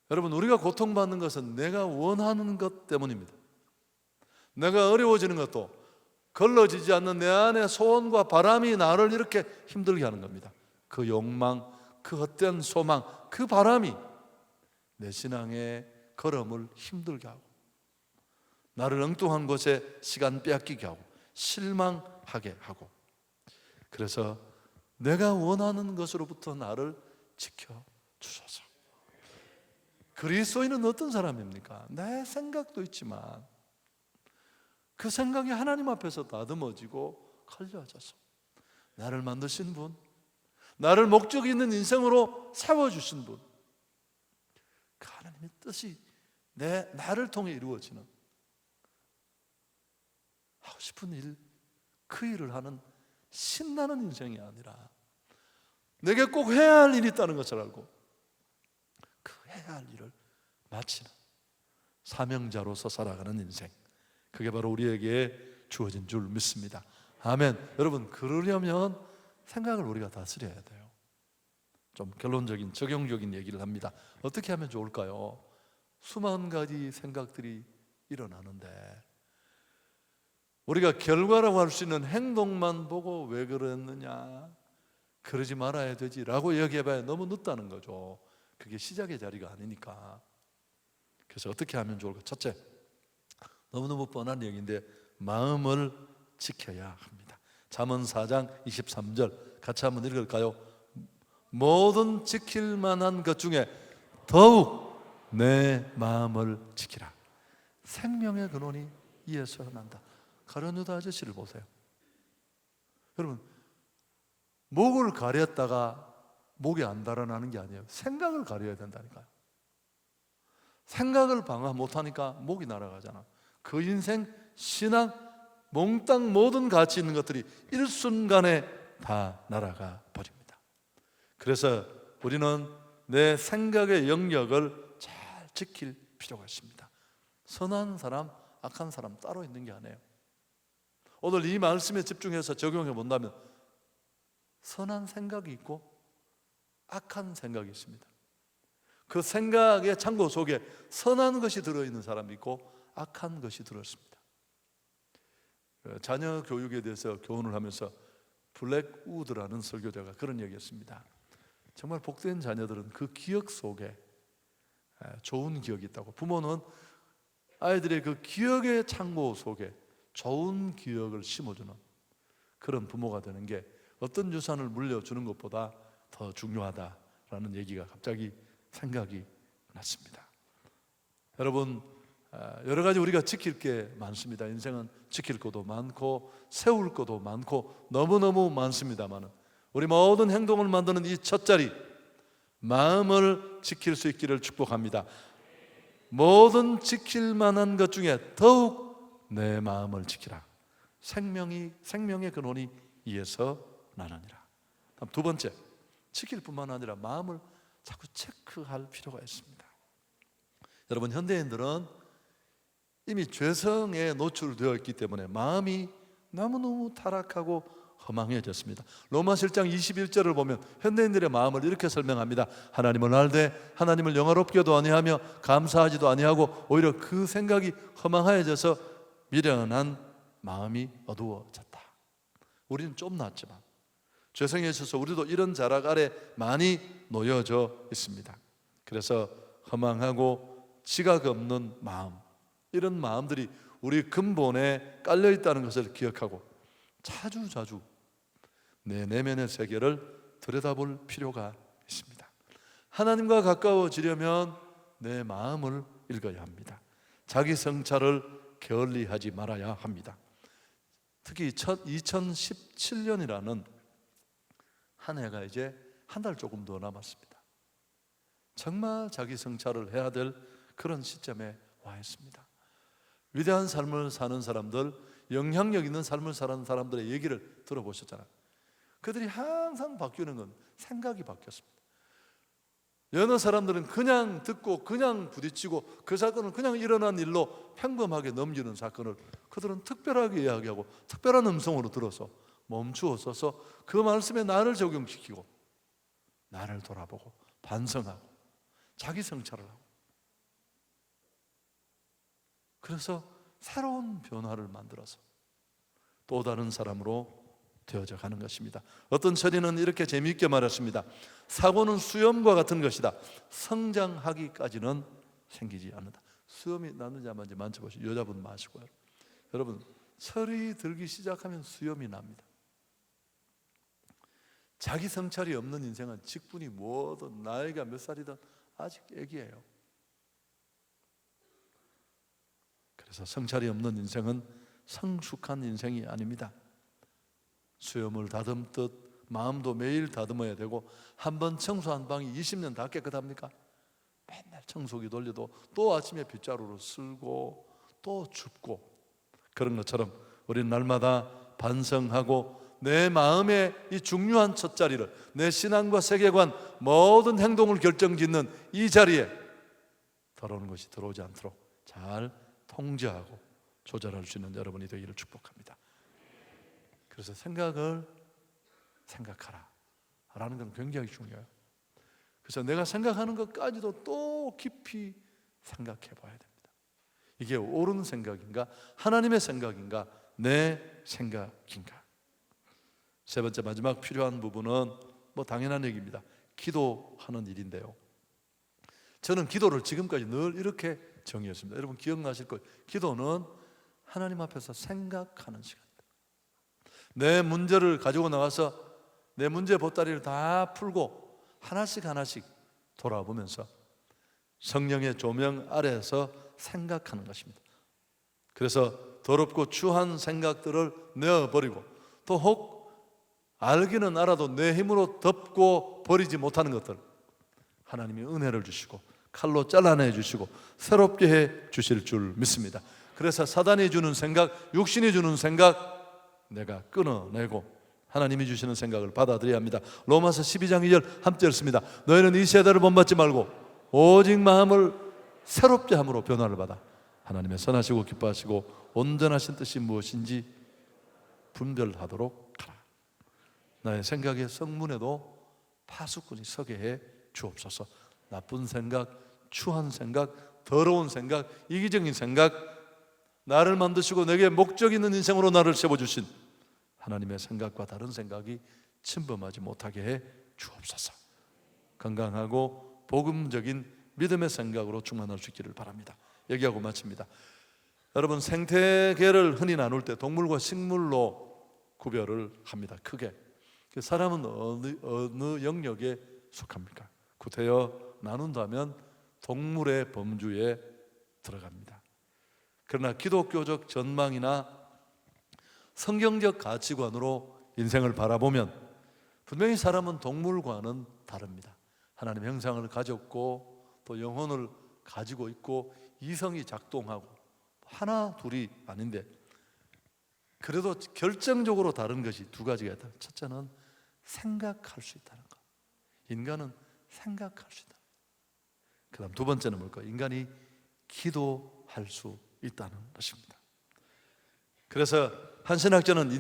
여러분, 우리가 고통받는 것은 내가 원하는 것 때문입니다. 내가 어려워지는 것도 걸러지지 않는 내 안의 소원과 바람이 나를 이렇게 힘들게 하는 겁니다. 그 욕망, 그 헛된 소망, 그 바람이 내 신앙의 걸음을 힘들게 하고 나를 엉뚱한 곳에 시간 빼앗기게 하고 실망하게 하고, 그래서 내가 원하는 것으로부터 나를 지켜주소서. 그리스도인은 어떤 사람입니까? 내 생각도 있지만 그 생각이 하나님 앞에서 다듬어지고 걸려져서 나를 만드신 분, 나를 목적 있는 인생으로 세워주신 분, 그 하나님의 뜻이 나를 통해 이루어지는 하고 싶은 일, 그 일을 하는 신나는 인생이 아니라 내게 꼭 해야 할 일이 있다는 것을 알고 그 해야 할 일을 마치는 사명자로서 살아가는 인생, 그게 바로 우리에게 주어진 줄 믿습니다. 아멘. 여러분, 그러려면 생각을 우리가 다스려야 돼요. 좀 결론적인 적용적인 얘기를 합니다. 어떻게 하면 좋을까요? 수만 가지 생각들이 일어나는데 우리가 결과라고 할 수 있는 행동만 보고 왜 그랬느냐, 그러지 말아야 되지라고 얘기해봐야 너무 늦다는 거죠. 그게 시작의 자리가 아니니까. 그래서 어떻게 하면 좋을까? 첫째, 너무너무 뻔한 얘기인데 마음을 지켜야 합니다. 잠언 4장 23절 같이 한번 읽을까요? 모든 지킬 만한 것 중에 더욱 내 마음을 지키라. 생명의 근원이 이에서 난다. 가룟유다 아저씨를 보세요. 여러분, 목을 가렸다가 목이 안 달아나는 게 아니에요. 생각을 가려야 된다니까요. 생각을 방어 못하니까 목이 날아가잖아. 그 인생, 신앙, 몽땅 모든 가치 있는 것들이 일순간에 다 날아가 버립니다. 그래서 우리는 내 생각의 영역을 잘 지킬 필요가 있습니다. 선한 사람, 악한 사람 따로 있는 게 아니에요. 오늘 이 말씀에 집중해서 적용해 본다면 선한 생각이 있고 악한 생각이 있습니다. 그 생각의 창고 속에 선한 것이 들어있는 사람이 있고 악한 것이 들어있습니다. 자녀 교육에 대해서 교훈을 하면서 블랙우드라는 설교자가 그런 얘기했습니다. 정말 복된 자녀들은 그 기억 속에 좋은 기억이 있다고. 부모는 아이들의 그 기억의 창고 속에 좋은 기억을 심어주는 그런 부모가 되는 게 어떤 유산을 물려주는 것보다 더 중요하다라는 얘기가 갑자기 생각이 났습니다. 여러분, 여러 가지 우리가 지킬 게 많습니다. 인생은 지킬 것도 많고 세울 것도 많고 너무너무 많습니다만 우리 모든 행동을 만드는 이 첫 자리, 마음을 지킬 수 있기를 축복합니다. 모든 지킬 만한 것 중에 더욱 내 마음을 지키라. 생명의 근원이 이에서 나느니라. 다음 두 번째, 지킬 뿐만 아니라 마음을 자꾸 체크할 필요가 있습니다. 여러분, 현대인들은 이미 죄성에 노출되어 있기 때문에 마음이 너무너무 타락하고 허망해졌습니다. 로마서 1장 21절을 보면 현대인들의 마음을 이렇게 설명합니다. 하나님을 알되 하나님을 영화롭게도 아니하며 감사하지도 아니하고 오히려 그 생각이 허망하여져서 미련한 마음이 어두워졌다. 우리는 좀 낫지만 죄성에 있어서 우리도 이런 자락 아래 많이 놓여져 있습니다. 그래서 허망하고 지각 없는 마음, 이런 마음들이 우리 근본에 깔려 있다는 것을 기억하고 자주자주 내 내면의 세계를 들여다볼 필요가 있습니다. 하나님과 가까워지려면 내 마음을 읽어야 합니다. 자기 성찰을 게을리하지 말아야 합니다. 특히 2017년이라는 한 해가 이제 한 달 조금 더 남았습니다. 정말 자기 성찰을 해야 될 그런 시점에 와 있습니다. 위대한 삶을 사는 사람들, 영향력 있는 삶을 사는 사람들의 얘기를 들어보셨잖아요. 그들이 항상 바뀌는 건 생각이 바뀌었습니다. 여느 사람들은 그냥 듣고 그냥 부딪히고 그 사건은 그냥 일어난 일로 평범하게 넘기는 사건을 그들은 특별하게 이야기하고 특별한 음성으로 들어서 멈추어 서서 그 말씀에 나를 적용시키고 나를 돌아보고 반성하고 자기 성찰을 하고, 그래서 새로운 변화를 만들어서 또 다른 사람으로 되어져 가는 것입니다. 어떤 처리는 이렇게 재미있게 말했습니다. 사고는 수염과 같은 것이다. 성장하기까지는 생기지 않는다. 수염이 나는지 안 나는지 만져보시고, 여자분 마시고요. 여러분, 철이 들기 시작하면 수염이 납니다. 자기 성찰이 없는 인생은 직분이 뭐든 나이가 몇 살이든 아직 애기예요. 그래서 성찰이 없는 인생은 성숙한 인생이 아닙니다. 수염을 다듬듯 마음도 매일 다듬어야 되고, 한번 청소한 방이 20년 다 깨끗합니까? 맨날 청소기 돌려도 또 아침에 빗자루로 쓸고 또 춥고, 그런 것처럼 우리는 날마다 반성하고 내 마음의 이 중요한 첫 자리를, 내 신앙과 세계관, 모든 행동을 결정짓는 이 자리에 더러운 것이 들어오지 않도록 잘 통제하고 조절할 수 있는 여러분이 되기를 축복합니다. 그래서 생각을 생각하라 라는 건 굉장히 중요해요. 그래서 내가 생각하는 것까지도 또 깊이 생각해 봐야 됩니다. 이게 옳은 생각인가? 하나님의 생각인가? 내 생각인가? 세 번째, 마지막 필요한 부분은 뭐 당연한 얘기입니다. 기도하는 일인데요, 저는 기도를 지금까지 늘 이렇게 정의했습니다. 여러분 기억나실 거예요. 기도는 하나님 앞에서 생각하는 시간입니다. 내 문제를 가지고 나와서 내 문제 보따리를 다 풀고 하나씩 하나씩 돌아보면서 성령의 조명 아래에서 생각하는 것입니다. 그래서 더럽고 추한 생각들을 내어버리고, 또 혹 알기는 알아도 내 힘으로 덮고 버리지 못하는 것들 하나님이 은혜를 주시고 칼로 잘라내 주시고 새롭게 해 주실 줄 믿습니다. 그래서 사단이 주는 생각, 육신이 주는 생각 내가 끊어내고 하나님이 주시는 생각을 받아들여야 합니다. 로마서 12장 2절 함께 읽습니다. 너희는 이 세대를 본받지 말고 오직 마음을 새롭게 함으로 변화를 받아 하나님의 선하시고 기뻐하시고 온전하신 뜻이 무엇인지 분별하도록 하라. 나의 생각의 성문에도 파수꾼이 서게 해 주옵소서. 나쁜 생각, 추한 생각, 더러운 생각, 이기적인 생각, 나를 만드시고 내게 목적 있는 인생으로 나를 세워주신 하나님의 생각과 다른 생각이 침범하지 못하게 해 주옵소서. 건강하고 복음적인 믿음의 생각으로 충만할 수 있기를 바랍니다. 얘기하고 마칩니다. 여러분, 생태계를 흔히 나눌 때 동물과 식물로 구별을 합니다. 크게. 사람은 어느 영역에 속합니까? 구태여 나눈다면 동물의 범주에 들어갑니다. 그러나 기독교적 전망이나 성경적 가치관으로 인생을 바라보면 분명히 사람은 동물과는 다릅니다. 하나님의 형상을 가졌고 또 영혼을 가지고 있고 이성이 작동하고 하나 둘이 아닌데 그래도 결정적으로 다른 것이 두 가지가 있다. 첫째는 생각할 수 있다는 것. 인간은 생각할 수 있다. 그 다음 두 번째는 뭘까요? 인간이 기도할 수 있다는 것입니다. 그래서 한 신학자는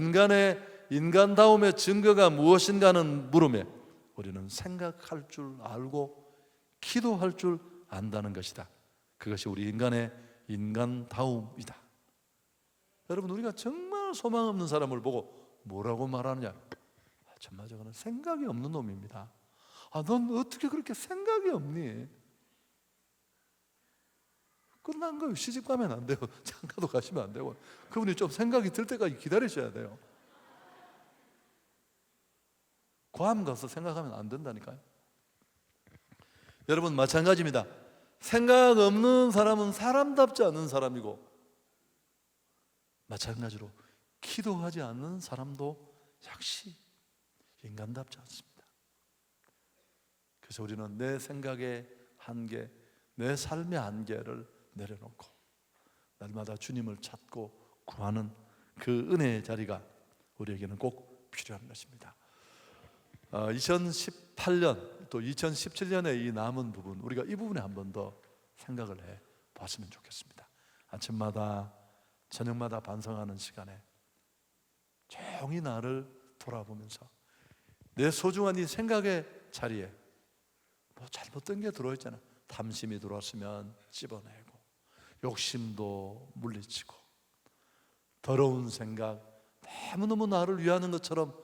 인간다움의 증거가 무엇인가 하는 물음에 우리는 생각할 줄 알고 기도할 줄 안다는 것이다. 그것이 우리 인간의 인간다움이다. 여러분, 우리가 정말 소망 없는 사람을 보고 뭐라고 말하느냐? 정말 저거는 생각이 없는 놈입니다. 넌 어떻게 그렇게 생각이 없니? 끝난 거예요. 시집 가면 안 돼요. 장가도 가시면 안 되고 그분이 좀 생각이 들 때까지 기다리셔야 돼요. 괌 가서 생각하면 안 된다니까요. 여러분, 마찬가지입니다. 생각 없는 사람은 사람답지 않은 사람이고 마찬가지로 기도하지 않는 사람도 역시 인간답지 않습니다. 그래서 우리는 내 생각의 한계, 내 삶의 한계를 내려놓고 날마다 주님을 찾고 구하는 그 은혜의 자리가 우리에게는 꼭 필요한 것입니다. 2018년 또 2017년의 이 남은 부분, 우리가 이 부분에 한 번 더 생각을 해 봤으면 좋겠습니다. 아침마다 저녁마다 반성하는 시간에 조용히 나를 돌아보면서 내 소중한 이 생각의 자리에 뭐 잘못된 게 들어있잖아. 탐심이 들어왔으면 찝어내고 욕심도 물리치고 더러운 생각 너무너무 나를 위하는 것처럼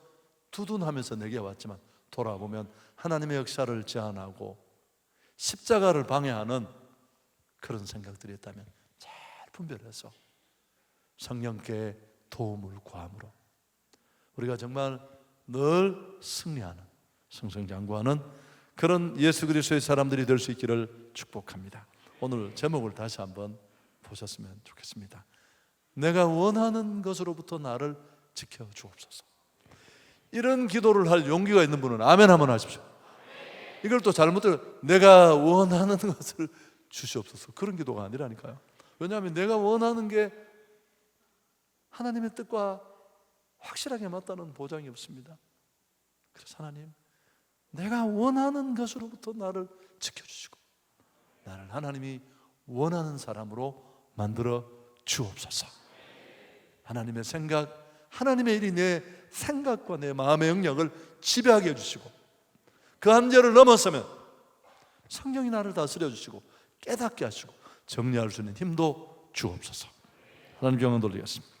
두둔하면서 내게 왔지만 돌아보면 하나님의 역사를 제한하고 십자가를 방해하는 그런 생각들이 있다면 잘 분별해서 성령께 도움을 구함으로 우리가 정말 늘 승리하는 승승장구하는 그런 예수 그리스도의 사람들이 될 수 있기를 축복합니다. 오늘 제목을 다시 한번 보셨으면 좋겠습니다. 내가 원하는 것으로부터 나를 지켜주옵소서. 이런 기도를 할 용기가 있는 분은 아멘 한번 하십시오. 이걸 또 잘못 들어 내가 원하는 것을 주시옵소서. 그런 기도가 아니라니까요. 왜냐하면 내가 원하는 게 하나님의 뜻과 확실하게 맞다는 보장이 없습니다. 그래서 하나님, 내가 원하는 것으로부터 나를 지켜주시고 나를 하나님이 원하는 사람으로 만들어 주옵소서. 하나님의 생각, 하나님의 일이 내 생각과 내 마음의 영역을 지배하게 해주시고 그 한계를 넘어서면 성령이 나를 다스려 주시고 깨닫게 하시고 정리할 수 있는 힘도 주옵소서. 하나님 영광 돌리겠습니다.